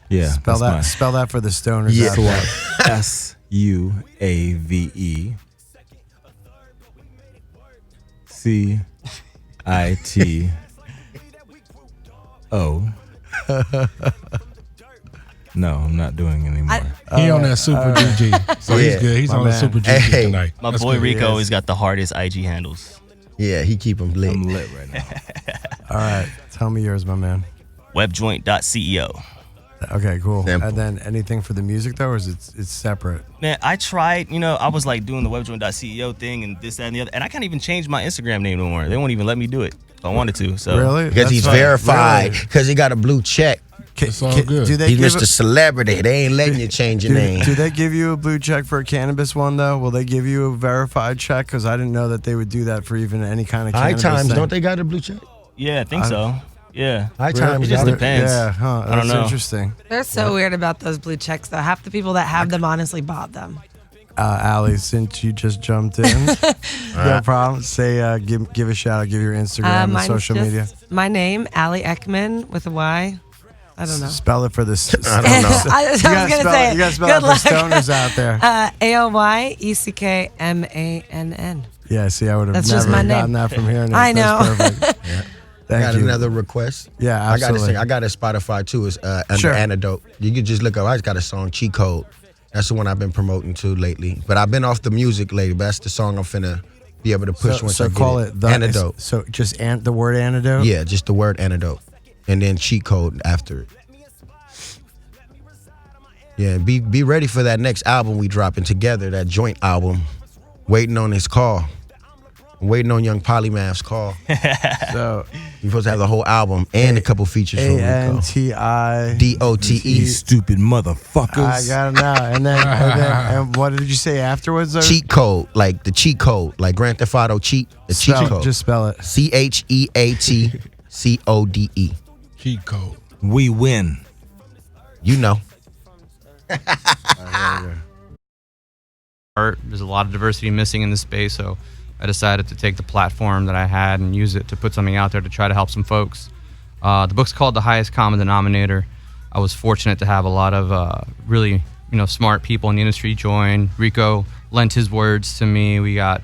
Yeah. Spell that for the stoners. Yeah. out there. SUAVE CITO. No, I'm not doing anymore. He on that super GG, so he's good. He's my on the man. super GG Hey. tonight. my That's boy good. Rico always got the hardest IG handles. Yeah, he keep them lit. I'm lit right now. All right, tell me yours, my man. Webjoint.ceo. Okay, cool. Simple. And then anything for the music though, or is it's separate? Man, I tried, I was like doing the webjoint.ceo thing and this, that, and the other. And I can't even change my Instagram name no more. They won't even let me do it if I wanted to. So Really? Because That's he's fine. verified. Really? Because he got a blue check. It's all good. Do they He's give Mr. Celebrity. They ain't letting you change your name. do they give you a blue check for a cannabis one though? Will they give you a verified check? Because I didn't know that they would do that for even any kind of High cannabis Times, thing. don't they got a blue check? yeah, I think so. Yeah. High Really? Times It just got it. depends. Yeah, huh? I don't That's know. interesting. They're so weird about those blue checks, though. Half the people that have them honestly bought them. Allie, since you just jumped in, no problem. Say, give a shout out, give your Instagram and Mine's social just media. My name, Allie Ekman with a Y. I don't know. Spell it for the. I don't know. I was going to say You gotta spell good it for luck. stoners out there. ALYECKMANN. Yeah, see, I would have That's never just my gotten name. that from hearing it. I That's know. perfect. I Thank got you. another request. Yeah, I absolutely. got a Spotify too. It's under Sure. Antidote. You can just look up. I just got a song, Cheat Code. That's the one I've been promoting to lately. But I've been off the music lately. But that's the song I'm finna be able to push once so I get call it. it the Antidote. So just the word antidote. Yeah, just the word antidote, and then cheat code after it. Yeah, be ready for that next album we dropping together, that joint album. Waiting on his call. I'm waiting on Young Polymath's call. So you're supposed to have the whole album and a couple features from Rico. ANTI Stupid motherfuckers. I got it now. And then and what did you say afterwards? Though? Cheat code, like the cheat code, like Grand Theft Auto cheat. The cheat code. Just spell it. CHEATCODE. Cheat code. We win. You know. Art. There's a lot of diversity missing in this space, so I decided to take the platform that I had and use it to put something out there to try to help some folks. The book's called The Highest Common Denominator. I was fortunate to have a lot of really smart people in the industry join. Rico lent his words to me. We got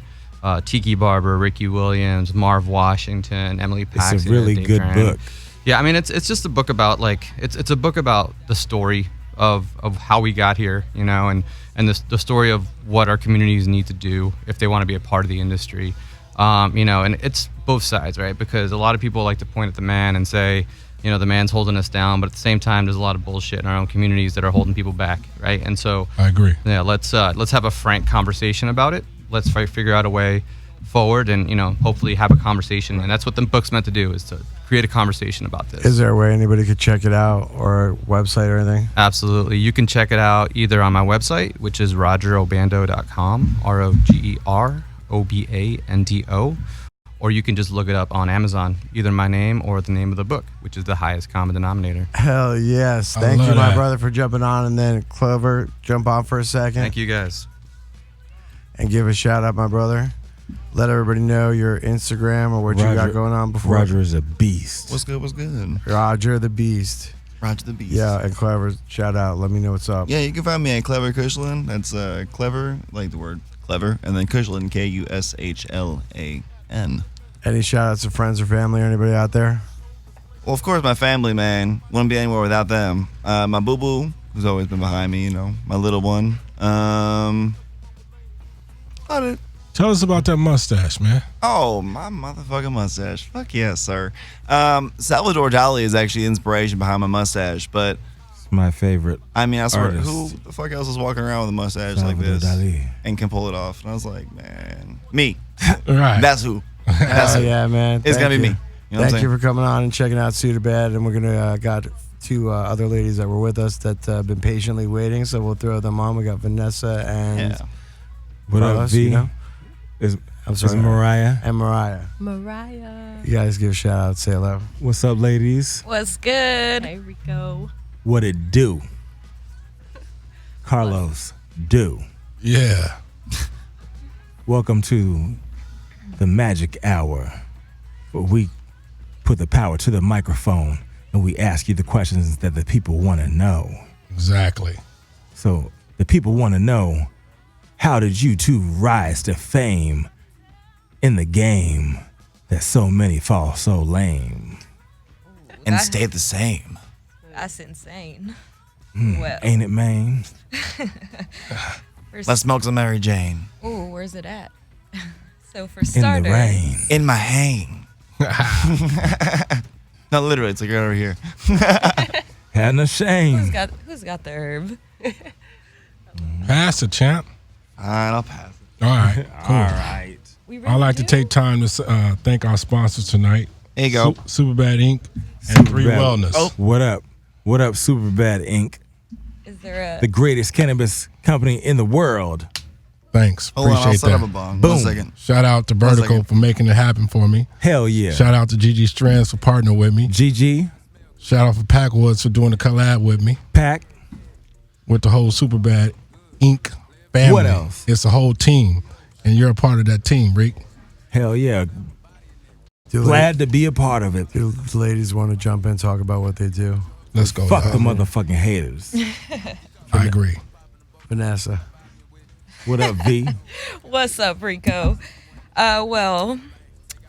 Tiki Barber, Ricky Williams, Marv Washington, Emily Paxton. It's a really Dave good Grant. book. Yeah, I mean it's just a book about it's a book about the story of how we got here, and the story of what our communities need to do if they want to be a part of the industry, and it's both sides, right? Because a lot of people like to point at the man and say, the man's holding us down, but at the same time, there's a lot of bullshit in our own communities that are holding people back, right? And so I agree. Yeah, let's have a frank conversation about it. Let's figure out a way forward, and hopefully have a conversation. And that's what the book's meant to do, is to create a conversation about this. Is there a way anybody could check it out, or a website or anything? Absolutely. You can check it out either on my website, which is rogerobando.com, ROGEROBANDO, or you can just look it up on Amazon, either my name or the name of the book, which is The Highest Common Denominator. Hell yes. Thank you, my brother, for jumping on. And then Clover, jump on for a second. Thank you, guys. And give a shout out, my brother. Let everybody know your Instagram or what you got going on before. Roger is a beast. What's good? What's good? Roger the Beast. Roger the Beast. Yeah, and Clever, shout out. Let me know what's up. Yeah, you can find me at Clever Kushlan. That's clever, like the word clever, and then Kushlan, KUSHLAN. Any shout outs to friends or family or anybody out there? Well, of course, my family, man. Wouldn't be anywhere without them. My boo boo, who's always been behind me, my little one. Tell us about that mustache, man. Oh, my motherfucking mustache. Fuck yes, sir. Salvador Dali is actually the inspiration behind my mustache, but it's my favorite. I mean, I swear, artist. who the fuck else is walking around with a mustache Salvador like this Dali. and can pull it off? And I was like, man, me. Right. That's who. That's Hell who. yeah, man. It's gonna be me. You know what I'm Thank you saying? for coming on and checking out Superbad. And we're gonna got two other ladies that were with us that been patiently waiting, so we'll throw them on. We got Vanessa and What up, Carlos, V? I'm Is sorry, Mariah? And Mariah. Mariah. You guys give a shout out, say hello. What's up, ladies? What's good? Hey, Rico. What it do? Carlos, do. Yeah. Welcome to the magic hour, where we put the power to the microphone and we ask you the questions that the people want to know. Exactly. So the people want to know, how did you two rise to fame in the game that so many fall so lame? And stay the same. That's insane. Well, ain't it, man? Let's smoke some Mary Jane. Ooh, where's it at? So for In starters, the rain. In my hang. No, literally, it's like right over here. Had no shame. who's got the herb? Pass it, champ. All right, I'll pass it. All right, cool. All right. I'd like to take time to thank our sponsors tonight. There you go. Superbad Inc. and Three Superbad. Wellness. Oh. What up? What up, Superbad Inc.? Is there The greatest cannabis company in the world. Thanks. Hold on, I'll Appreciate set up a that. bong. Boom. 1 second. Shout out to 1 Vertical second. for making it happen for me. Hell yeah. Shout out to GG Strands for partnering with me. GG, Shout out for Packwoods for doing the collab with me. Pack. With the whole Superbad Inc. family. What else? It's a whole team, and you're a part of that team, Rick. Hell yeah. Do Glad to be a part of it. Do the ladies want to jump in and talk about what they do? Let's go. Fuck the motherfucking haters. I agree. Vanessa. What up, V? What's up, Rico? Well,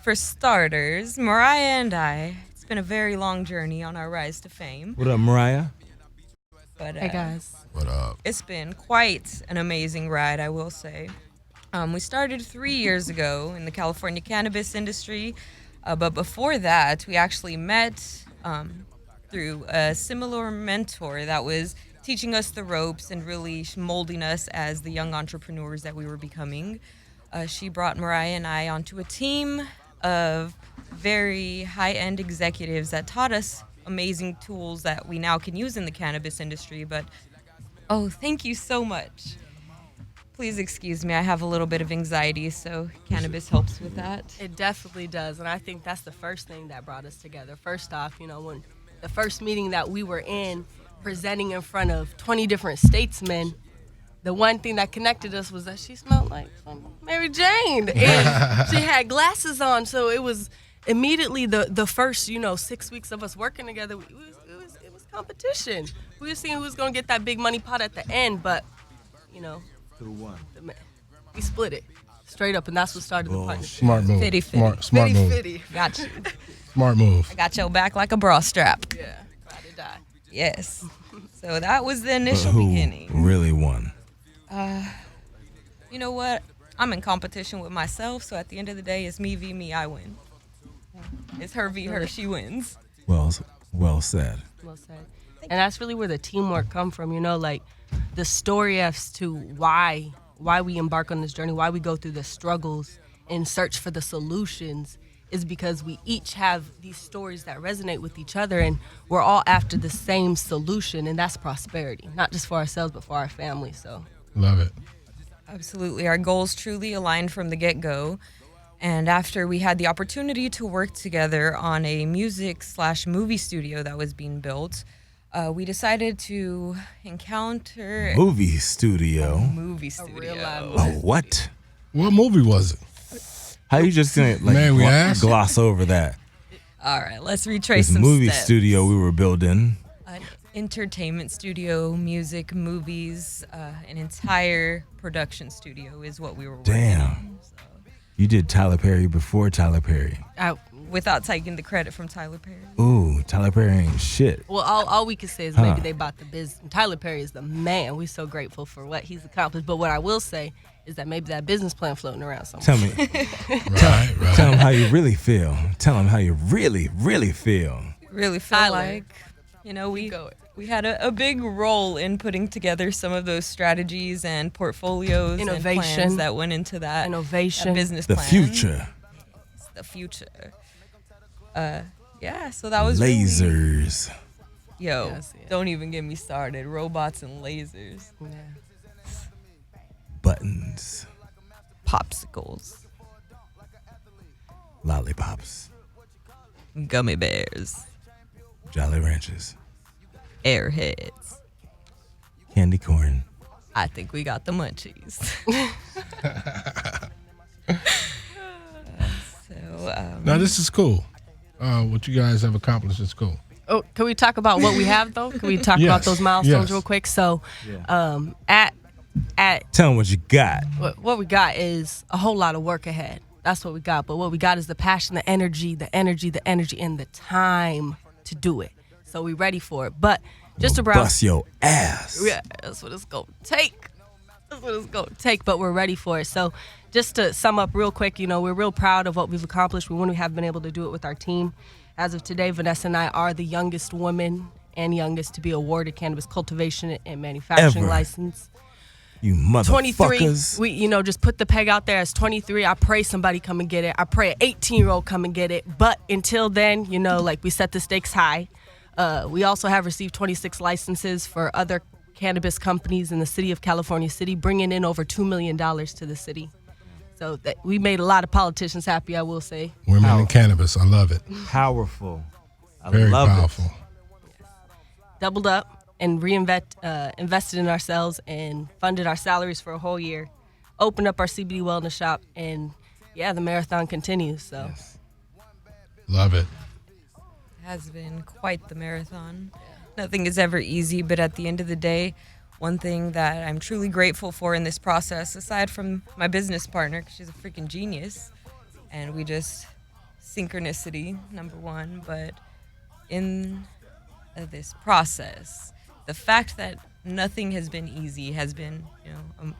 for starters, Mariah and I, it's been a very long journey on our rise to fame. What up, Mariah? But Hey guys. What up? it's been quite an amazing ride, I will say. We started 3 years ago in the California cannabis industry, but before that, we actually met through a similar mentor that was teaching us the ropes and really molding us as the young entrepreneurs that we were becoming. She brought Mariah and I onto a team of very high-end executives that taught us amazing tools that we now can use in the cannabis industry. But, oh, thank you so much. Please excuse me, I have a little bit of anxiety, so cannabis helps with that. It definitely does, and I think that's the first thing that brought us together. First off, when the first meeting that we were in, presenting in front of 20 different statesmen, the one thing that connected us was that she smelled like Mary Jane, and she had glasses on, so it was immediately the first 6 weeks of us working together. It was competition. We were seeing who was gonna get that big money pot at the end, but Who won? we split it straight up, and that's what started the partnership. Smart move. Fitty. Smart move. Fitty. Got you. Smart move. I got your back like a bra strap. Yeah, ride or die. Yes. So that was the initial Who beginning. really won? You know what? I'm in competition with myself, so at the end of the day, it's me v me, I win. It's her v her, she wins. Well said. Well said. And that's really where the teamwork come from, like the story as to why we embark on this journey, why we go through the struggles and search for the solutions is because we each have these stories that resonate with each other, and we're all after the same solution, and that's prosperity, not just for ourselves, but for our family. So Love it. Absolutely. Our goals truly aligned from the get-go. And after we had the opportunity to work together on a music/movie studio that was being built, we decided to encounter Movie studio. a movie studio. Oh, what? What movie was it? How you just gonna Man, we asked. gloss over that? All right, let's retrace This some movie steps. studio we were building. An entertainment studio, music, movies, an entire production studio is what we were working Damn. on. So, You did Tyler Perry before Tyler Perry. without taking the credit from Tyler Perry. Ooh, Tyler Perry ain't shit. well, all we can say is maybe they bought the business. Tyler Perry is the man. We're so grateful for what he's accomplished. But what I will say is that maybe that business plan floating around somewhere. Tell me. Right. Tell them how you really feel. Tell them how you really, really feel. Really feel Tyler. like, we had a big role in putting together some of those strategies and portfolios and Innovation. plans that went into that, Innovation. that business The plan. future. It's the future. Yeah, so that was really- Lasers. Yo, Yes, yeah. don't even get me started. Robots and lasers. Buttons. Popsicles. Lollipops. Gummy bears. Jolly Ranchers. Airheads. Candy corn. I think we got the munchies. Now, this is cool. What you guys have accomplished is cool. Oh, can we talk about what we have though? Can we talk about Yes, those milestones yes. real quick? So, at Tell them what you got. what we got is a whole lot of work ahead. That's what we got. But what we got is the passion, the energy, and the time to do it. So we ready for it. But just around Bust your ass. Yeah, that's what it's gonna take. That's what it's gonna take, but we're ready for it. So just to sum up real quick, we're real proud of what we've accomplished. We wouldn't have been able to do it with our team. As of today, Vanessa and I are the youngest woman and youngest to be awarded cannabis cultivation and manufacturing Ever. license. You 23, motherfuckers. we just put the peg out there as 23. I pray somebody come and get it. I pray an 18-year-old come and get it. But until then, we set the stakes high. We also have received 26 licenses for other cannabis companies in the city of California City, bringing in over $2 million to the city. So that we made a lot of politicians happy, I will say. Women in cannabis. I love it. Powerful. I Very love powerful. Doubled up and invested in ourselves and funded our salaries for a whole year. Opened up our CBD wellness shop, and the marathon continues. So Love it. Has been quite the marathon. Nothing is ever easy, but at the end of the day, one thing that I'm truly grateful for in this process, aside from my business partner, because she's a freaking genius, and we just synchronicity, number one, but in this process, the fact that nothing has been easy, has been,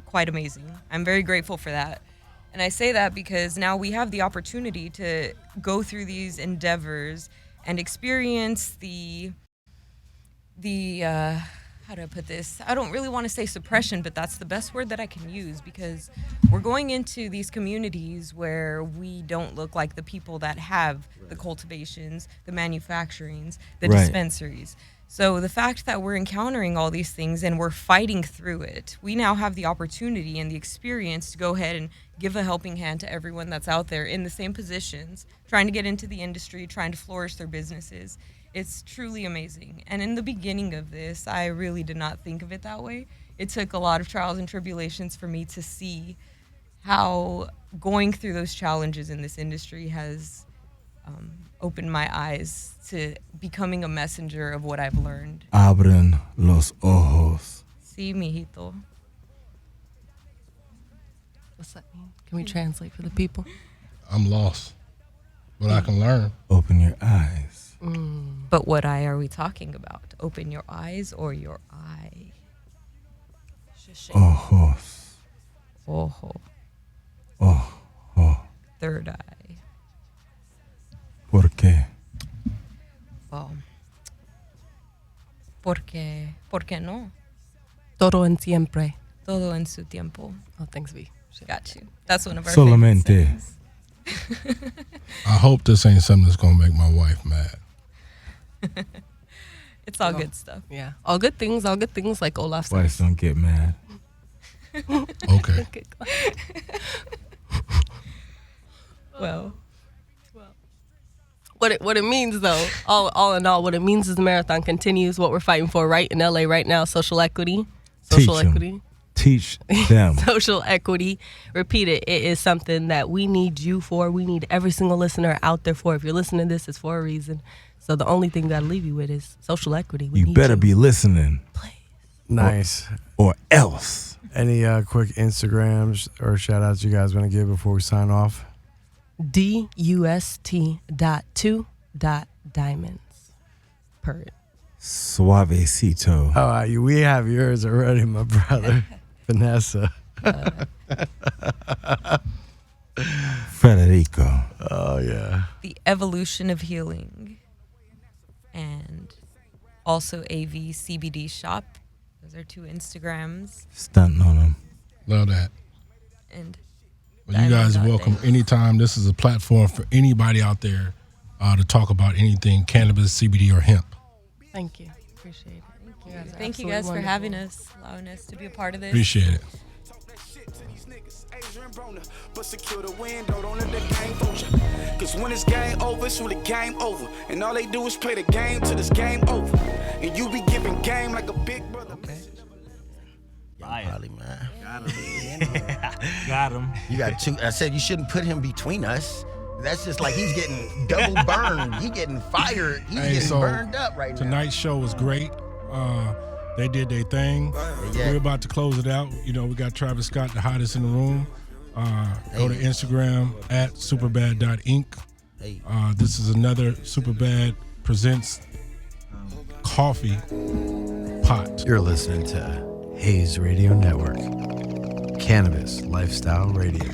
quite amazing. I'm very grateful for that. And I say that because now we have the opportunity to go through these endeavors and experience the how do I put this? I don't really want to say suppression, but that's the best word that I can use, because we're going into these communities where we don't look like the people that have the cultivations, the manufacturings, the dispensaries. So the fact that we're encountering all these things and we're fighting through it, we now have the opportunity and the experience to go ahead and give a helping hand to everyone that's out there in the same positions, trying to get into the industry, trying to flourish their businesses. It's truly amazing. And in the beginning of this, I really did not think of it that way. It took a lot of trials and tribulations for me to see how going through those challenges in this industry has opened my eyes to becoming a messenger of what I've learned. Abren los ojos. Sí, mijito. What's that mean? Can we translate for the people? I'm lost, but I can learn. Open your eyes. But what eye are we talking about? Open your eyes or your eye? Ojos. Ojo. Ojo. Third eye. ¿Por qué? Well, ¿por qué no? Todo en siempre. Todo en su tiempo. Oh, thanks, V. Got you. That's one of our Solamente. favorite sayings. I hope this ain't something that's gonna make my wife mad. It's all good stuff. Yeah. All good things like Olaf says. Wives don't get mad. Okay. Well. What it means, though, all in all, what it means is the marathon continues. What we're fighting for right in LA right now, social equity. Social equity. Teach them. Social equity. Repeat it. It is something that we need you for. We need every single listener out there for. If you're listening to this, it's for a reason. So the only thing that I'll leave you with is social equity. We You need better be listening. Please. Nice. Or else. Any quick Instagrams or shout outs you guys want to give before we sign off? DUST.2.diamonds. Per. Suavecito. Oh, we have yours already, my brother. Vanessa. Federico. Oh, yeah. The Evolution of Healing. And also AV CBD Shop. Those are 2 Instagrams. Stunting on them. Love that. And well, you guys are welcome anytime. This is a platform for anybody out there to talk about anything cannabis, CBD, or hemp. Thank you. Appreciate it. Thank you guys for having us, allowing us to be a part of this. Appreciate it. But secure the window, don't let the game fool you. Cause when it's game over, it's really game over. And all they do is play the game till it's game over. And you be giving game like a big brother. Probably, man. Got him. You got 2. I said you shouldn't put him between us. That's just like he's getting double burned. He getting fired. He's getting burned up right now. Tonight's show was great. They did their thing. Yeah. We're about to close it out. You know, we got Travis Scott, the hottest in the room. Go to Instagram at superbad.inc. This is another Superbad Presents Coffee Pot. You're listening to Hayes Radio Network, Cannabis Lifestyle Radio.